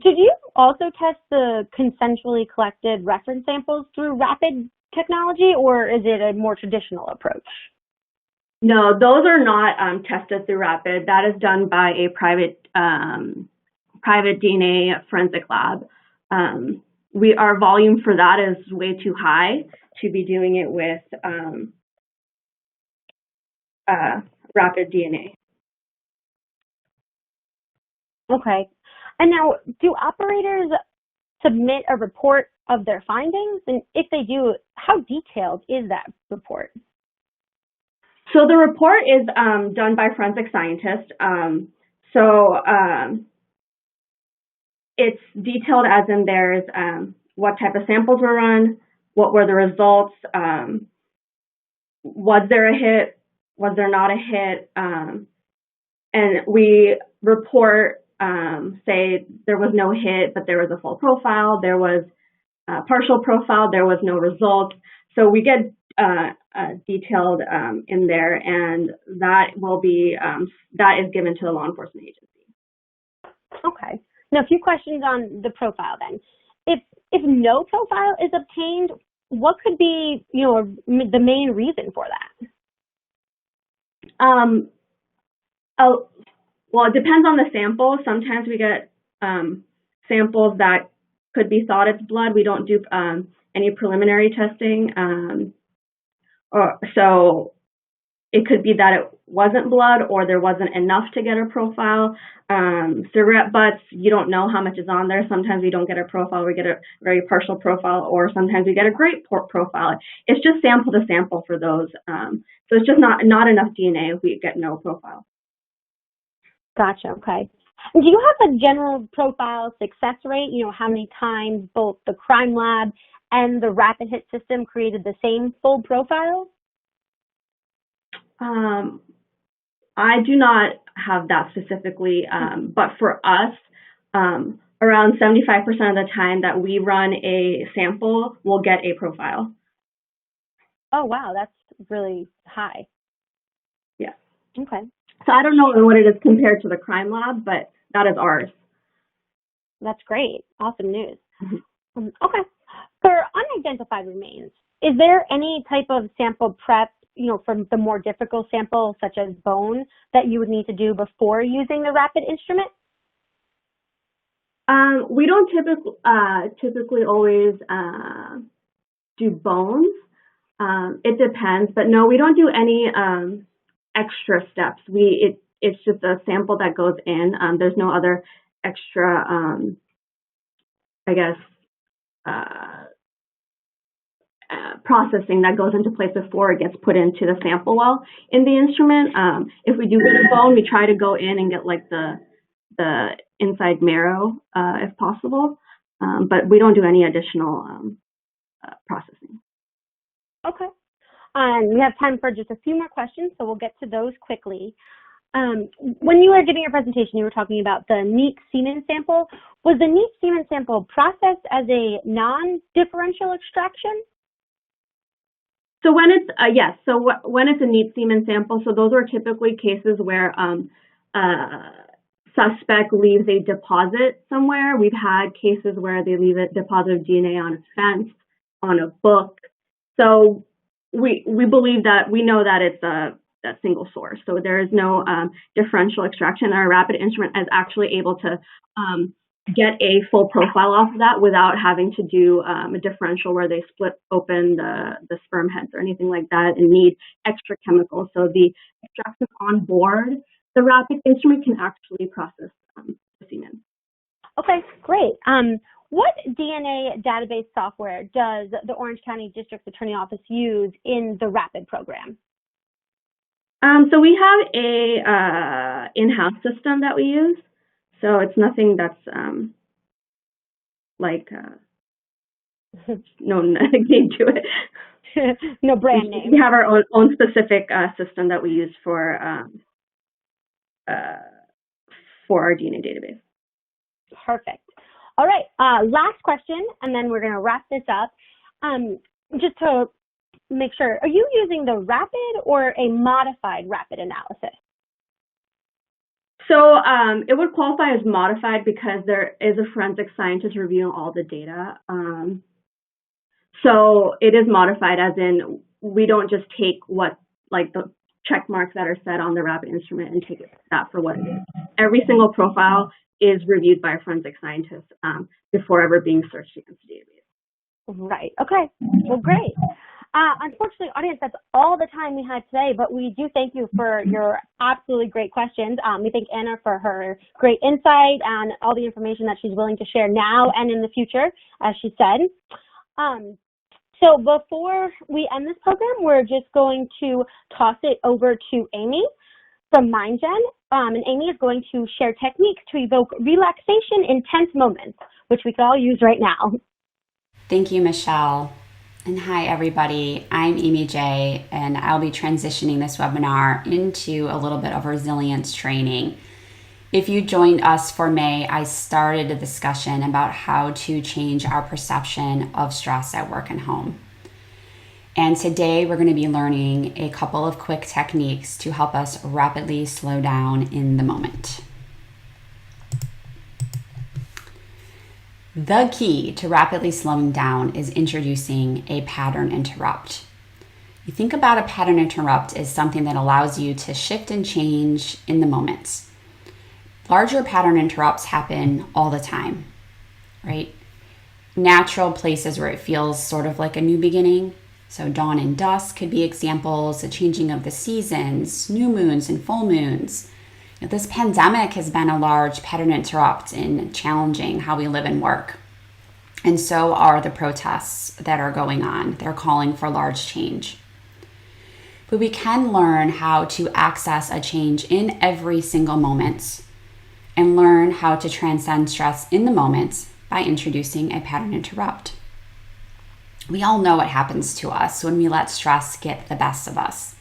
Did you also test the consensually collected reference samples through RapidHIT technology, or is it a more traditional approach? No, those are not tested through RapidHIT. That is done by a private DNA forensic lab. Our volume for that is way too high to be doing it with Rapid DNA. Okay. And now, do operators submit a report of their findings? And if they do, how detailed is that report? So the report is done by forensic scientists. It's detailed as in there's what type of samples were run, what were the results, was there a hit, was there not a hit, and we report, say there was no hit, but there was a full profile, there was a partial profile, there was no result. So we get detailed in there, and that will be that is given to the law enforcement agency. Okay. Now, a few questions on the profile then. If no profile is obtained, what could be the main reason for that? Well, it depends on the sample. Sometimes we get samples that could be thought it's blood. We don't do any preliminary testing. So it could be that it wasn't blood, or there wasn't enough to get a profile. Cigarette butts, you don't know how much is on there. Sometimes we don't get a profile. We get a very partial profile, or sometimes we get a great profile. It's just sample to sample for those. So it's just not enough DNA if we get no profile. Gotcha. Okay. And do you have a general profile success rate? How many times both the crime lab and the RapidHIT system created the same full profile? I do not have that specifically, but for us, around 75% of the time that we run a sample, we'll get a profile. Oh, wow. That's really high. Yeah. Okay. So I don't know what it is compared to the crime lab, but that is ours. That's great. Awesome news. Mm-hmm. Okay. For unidentified remains, is there any type of sample prep, from the more difficult sample, such as bone, that you would need to do before using the RapidHIT instrument? We don't typically always do bones. It depends, but no, we don't do any extra steps. It's just a sample that goes in. There's no other extra, processing that goes into place before it gets put into the sample well in the instrument. If we do get a bone, we try to go in and get like the inside marrow if possible, but we don't do any additional processing. Okay. We have time for just a few more questions, so we'll get to those quickly. When you were giving your presentation, you were talking about the neat semen sample. Was the neat semen sample processed as a non-differential extraction? So when it's yes, so when it's a neat semen sample, so those are typically cases where suspect leaves a deposit somewhere. We've had cases where they leave a deposit of DNA on a fence, on a book. So we believe that we know that it's a single source. So there is no differential extraction. Our rapid instrument is actually able to get a full profile off of that without having to do a differential where they split open the sperm heads or anything like that and need extra chemicals. So the extraction on board the rapid instrument can actually process the semen. Okay, great. What DNA database software does the Orange County District Attorney Office use in the RAPID program? So we have a in-house system that we use. So it's nothing that's no name to it. No brand name. We have our own specific system that we use for our DNA database. Perfect. All right, last question, and then we're going to wrap this up. Just to make sure, are you using the RAPID or a modified RAPID analysis? So it would qualify as modified because there is a forensic scientist reviewing all the data. So it is modified as in we don't just take what, like the check marks that are set on the RAPID instrument and take that for what it is. Every single profile is reviewed by a forensic scientist before ever being searched against the database. Right. Okay. Well, great. Unfortunately, audience, that's all the time we had today, but we do thank you for your absolutely great questions. We thank Anna for her great insight and all the information that she's willing to share now and in the future, as she said. So before we end this program, we're just going to toss it over to Amy from MindGen. And Amy is going to share techniques to evoke relaxation in tense moments, which we can all use right now. Thank you, Michelle. And hi, everybody. I'm Amy J, and I'll be transitioning this webinar into a little bit of resilience training. If you joined us for May, I started a discussion about how to change our perception of stress at work and home. And today we're going to be learning a couple of quick techniques to help us rapidly slow down in the moment. The key to rapidly slowing down is introducing a pattern interrupt. You think about a pattern interrupt as something that allows you to shift and change in the moment. Larger pattern interrupts happen all the time, right? Natural places where it feels sort of like a new beginning. So dawn and dusk could be examples, the changing of the seasons, new moons and full moons. This pandemic has been a large pattern interrupt in challenging how we live and work. And so are the protests that are going on. They're calling for large change. But we can learn how to access a change in every single moment and learn how to transcend stress in the moment by introducing a pattern interrupt. We all know what happens to us when we let stress get the best of us,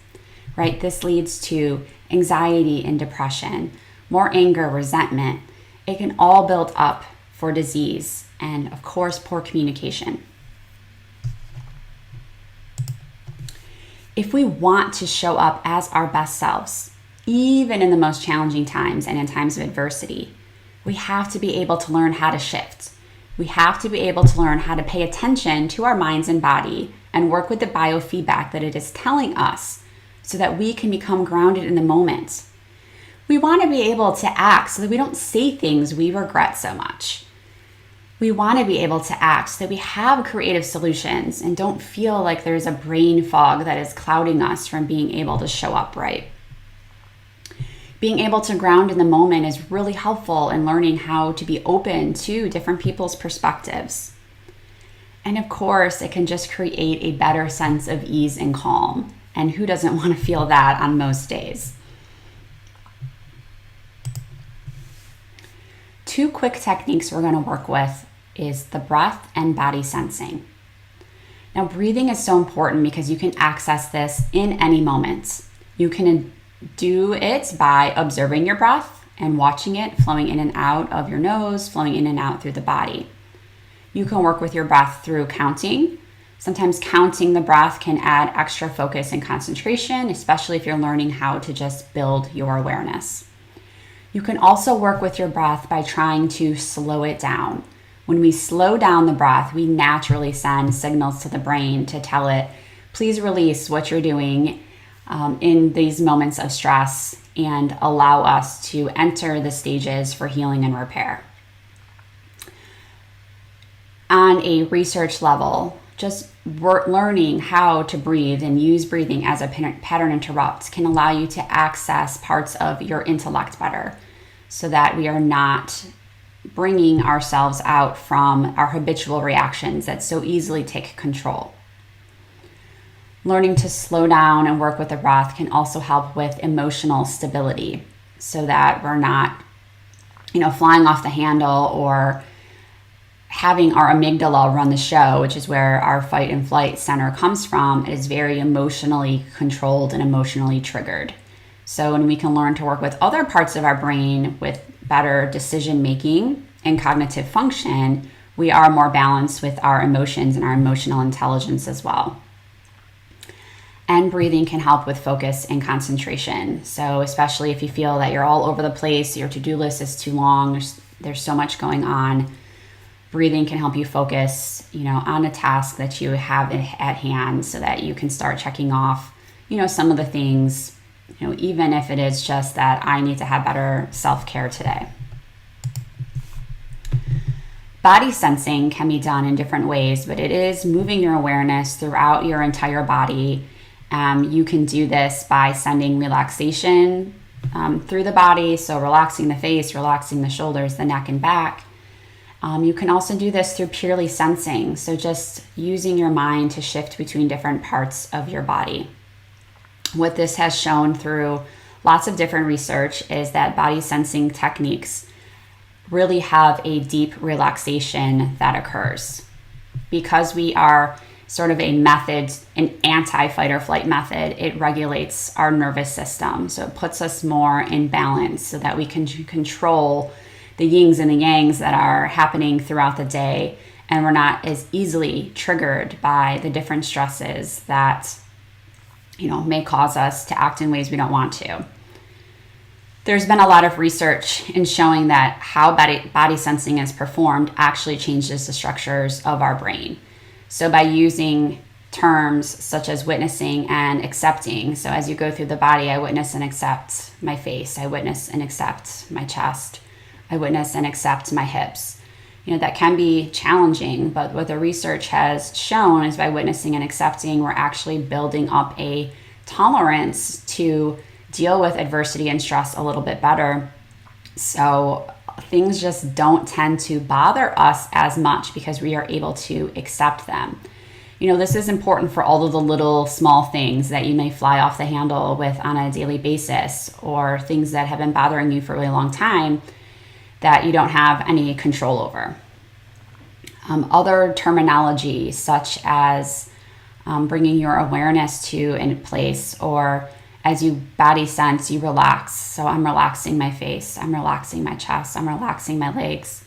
right? This leads to anxiety and depression, more anger, resentment. It can all build up for disease and, of course, poor communication. If we want to show up as our best selves, even in the most challenging times and in times of adversity, we have to be able to learn how to shift. We have to be able to learn how to pay attention to our minds and body and work with the biofeedback that it is telling us so that we can become grounded in the moment. We want to be able to act so that we don't say things we regret so much. We want to be able to act so that we have creative solutions and don't feel like there's a brain fog that is clouding us from being able to show up right. Being able to ground in the moment is really helpful in learning how to be open to different people's perspectives. And of course, it can just create a better sense of ease and calm. And who doesn't want to feel that on most days? 2 quick techniques we're going to work with is the breath and body sensing. Now, breathing is so important because you can access this in any moment. You can do it by observing your breath and watching it flowing in and out of your nose, flowing in and out through the body. You can work with your breath through counting. Sometimes counting the breath can add extra focus and concentration, especially if you're learning how to just build your awareness. You can also work with your breath by trying to slow it down. When we slow down the breath, we naturally send signals to the brain to tell it, please release what you're doing in these moments of stress and allow us to enter the stages for healing and repair. On a research level, just learning how to breathe and use breathing as a pattern interrupt can allow you to access parts of your intellect better so that we are not bringing ourselves out from our habitual reactions that so easily take control. Learning to slow down and work with the breath can also help with emotional stability so that we're not, flying off the handle or having our amygdala run the show, which is where our fight and flight center comes from, is very emotionally controlled and emotionally triggered. So when we can learn to work with other parts of our brain with better decision making and cognitive function, we are more balanced with our emotions and our emotional intelligence as well. And breathing can help with focus and concentration. So especially if you feel that you're all over the place, your to-do list is too long, there's so much going on, breathing can help you focus, on a task that you have at hand so that you can start checking off, some of the things, even if it is just that I need to have better self-care today. Body sensing can be done in different ways, but it is moving your awareness throughout your entire body. You can do this by sending relaxation through the body, so relaxing the face, relaxing the shoulders, the neck and back. You can also do this through purely sensing, so just using your mind to shift between different parts of your body. What this has shown through lots of different research is that body sensing techniques really have a deep relaxation that occurs. Because we are sort of a method, an anti-fight or flight method, it regulates our nervous system. So it puts us more in balance so that we can control the yings and the yangs that are happening throughout the day, and we're not as easily triggered by the different stresses that may cause us to act in ways we don't want to. There's been a lot of research in showing that how body sensing is performed actually changes the structures of our brain. So by using terms such as witnessing and accepting, so as you go through the body, I witness and accept my face, I witness and accept my chest, I witness and accept my hips. That can be challenging, but what the research has shown is by witnessing and accepting, we're actually building up a tolerance to deal with adversity and stress a little bit better. So things just don't tend to bother us as much because we are able to accept them. This is important for all of the little small things that you may fly off the handle with on a daily basis, or things that have been bothering you for a really long time that you don't have any control over. Other terminology such as bringing your awareness to a place, or as you body sense, you relax. So I'm relaxing my face, I'm relaxing my chest, I'm relaxing my legs.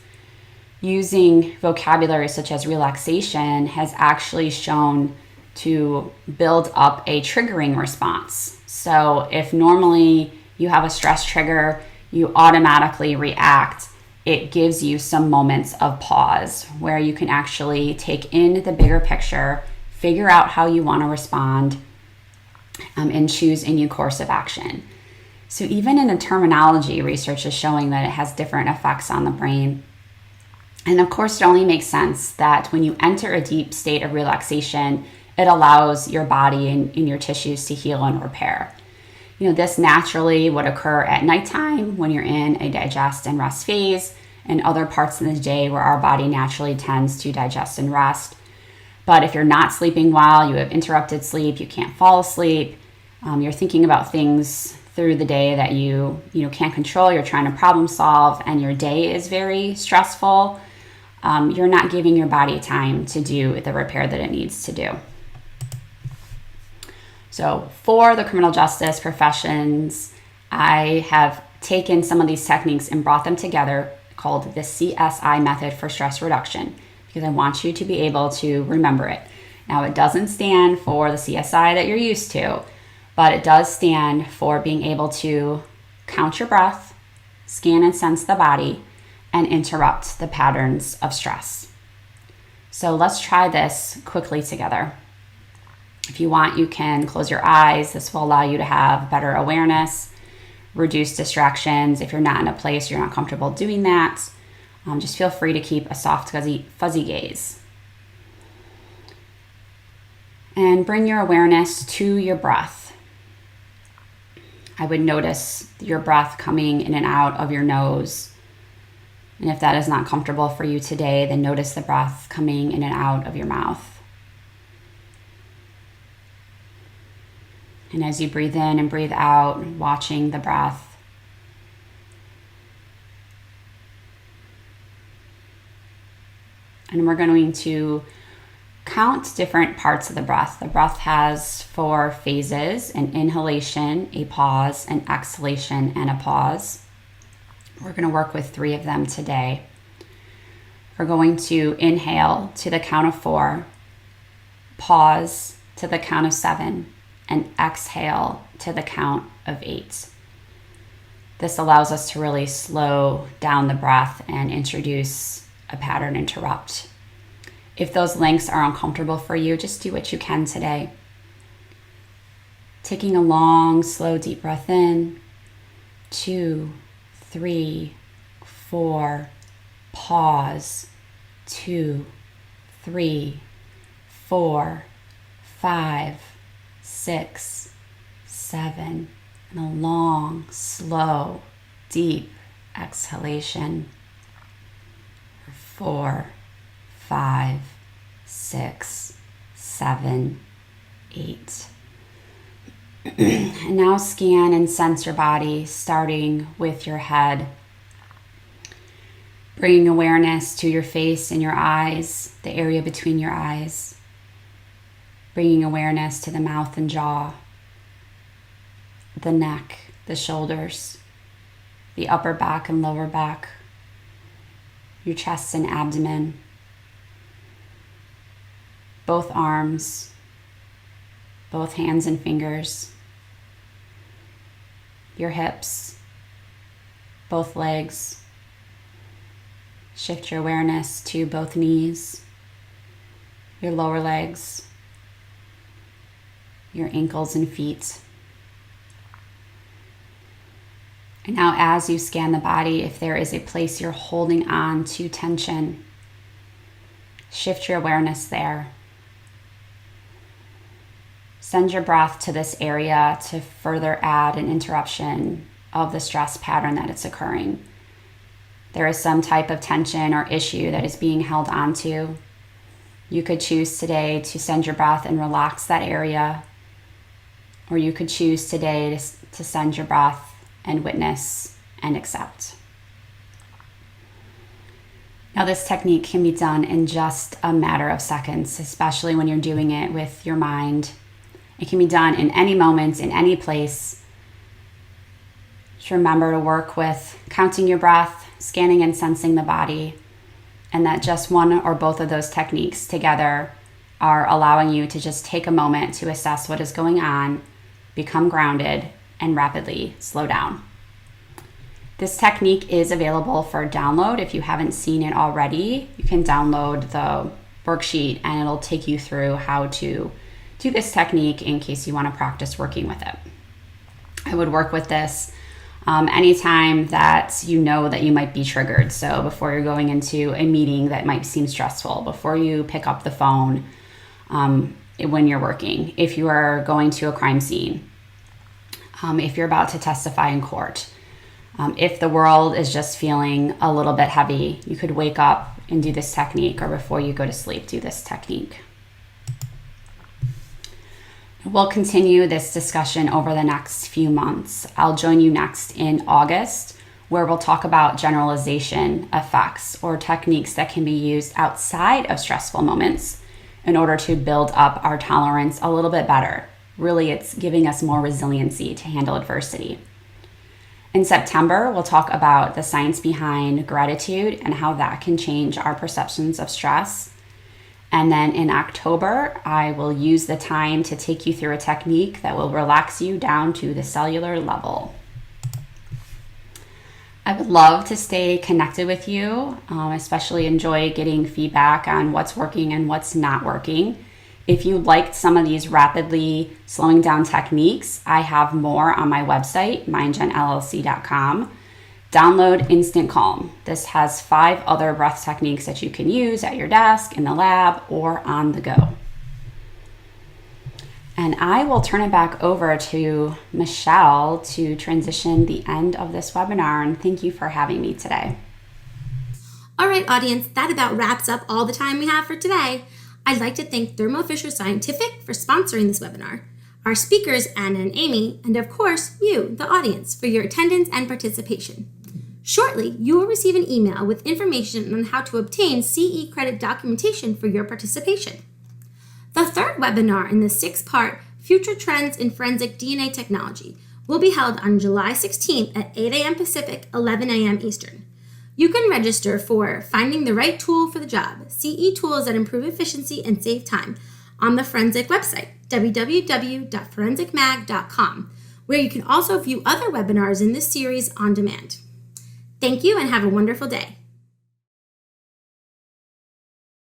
Using vocabulary such as relaxation has actually shown to build up a triggering response. So if normally you have a stress trigger, you automatically react, it gives you some moments of pause where you can actually take in the bigger picture, figure out how you want to respond, and choose a new course of action. So even in the terminology, research is showing that it has different effects on the brain. And of course, it only makes sense that when you enter a deep state of relaxation, it allows your body and your tissues to heal and repair. This naturally would occur at nighttime when you're in a digest and rest phase, and other parts of the day where our body naturally tends to digest and rest. But if you're not sleeping well, you have interrupted sleep, you can't fall asleep, you're thinking about things through the day that you can't control, you're trying to problem solve, and your day is very stressful, you're not giving your body time to do the repair that it needs to do. So for the criminal justice professions, I have taken some of these techniques and brought them together, called the CSI method for stress reduction, because I want you to be able to remember it. Now, it doesn't stand for the CSI that you're used to, but it does stand for being able to count your breath, scan and sense the body, and interrupt the patterns of stress. So let's try this quickly together. If you want, you can close your eyes. This will allow you to have better awareness, reduce distractions. If you're not in a place you're not comfortable doing that, just feel free to keep a soft, fuzzy gaze. And bring your awareness to your breath. I would notice your breath coming in and out of your nose. And if that is not comfortable for you today, then notice the breath coming in and out of your mouth. And as you breathe in and breathe out, watching the breath. And we're going to count different parts of the breath. The breath has 4 phases: an inhalation, a pause, an exhalation, and a pause. We're going to work with 3 of them today. We're going to inhale to the count of 4, pause to the count of 7, and exhale to the count of 8. This allows us to really slow down the breath and introduce a pattern interrupt. If those lengths are uncomfortable for you, just do what you can today. Taking a long, slow, deep breath in. 2, 3, 4, pause. 2, 3, 4, 5, 6, 7, and a long, slow, deep exhalation. 4, 5, 6, 7, 8. And now scan and sense your body, starting with your head. Bringing awareness to your face and your eyes, the area between your eyes. Bringing awareness to the mouth and jaw, the neck, the shoulders, the upper back and lower back, your chest and abdomen, both arms, both hands and fingers, your hips, both legs. Shift your awareness to both knees, your lower legs, your ankles and feet. And now as you scan the body, if there is a place you're holding on to tension, shift your awareness there. Send your breath to this area to further add an interruption of the stress pattern that it's occurring. There is some type of tension or issue that is being held onto. You could choose today to send your breath and relax that area, or you could choose today to send your breath and witness and accept. Now, this technique can be done in just a matter of seconds, especially when you're doing it with your mind. It can be done in any moment, in any place. Just remember to work with counting your breath, scanning and sensing the body, and that just one or both of those techniques together are allowing you to just take a moment to assess what is going on, become grounded, and rapidly slow down. This technique is available for download. If you haven't seen it already, you can download the worksheet and it'll take you through how to do this technique in case you want to practice working with it. I would work with this anytime that you know that you might be triggered. So before you're going into a meeting that might seem stressful, before you pick up the phone when you're working, if you are going to a crime scene, if you're about to testify in court, if the world is just feeling a little bit heavy, you could wake up and do this technique, or before you go to sleep, do this technique. We'll continue this discussion over the next few months. I'll join you next in August, where we'll talk about generalization effects or techniques that can be used outside of stressful moments in order to build up our tolerance a little bit better. Really, it's giving us more resiliency to handle adversity. In September, we'll talk about the science behind gratitude and how that can change our perceptions of stress. And then in October, I will use the time to take you through a technique that will relax you down to the cellular level. I would love to stay connected with you, especially enjoy getting feedback on what's working and what's not working. If you liked some of these rapidly slowing down techniques, I have more on my website, mindgenllc.com. Download Instant Calm. This has 5 other breath techniques that you can use at your desk, in the lab, or on the go. And I will turn it back over to Michelle to transition the end of this webinar. And thank you for having me today. All right, audience, that about wraps up all the time we have for today. I'd like to thank Thermo Fisher Scientific for sponsoring this webinar, our speakers, Anna and Amy, and of course, you, the audience, for your attendance and participation. Shortly, you will receive an email with information on how to obtain CE credit documentation for your participation. The third webinar in the 6-part Future Trends in Forensic DNA Technology will be held on July 16th at 8 a.m. Pacific, 11 a.m. Eastern. You can register for Finding the Right Tool for the Job, CE Tools that Improve Efficiency and Save Time on the Forensic website, www.forensicmag.com, where you can also view other webinars in this series on demand. Thank you and have a wonderful day.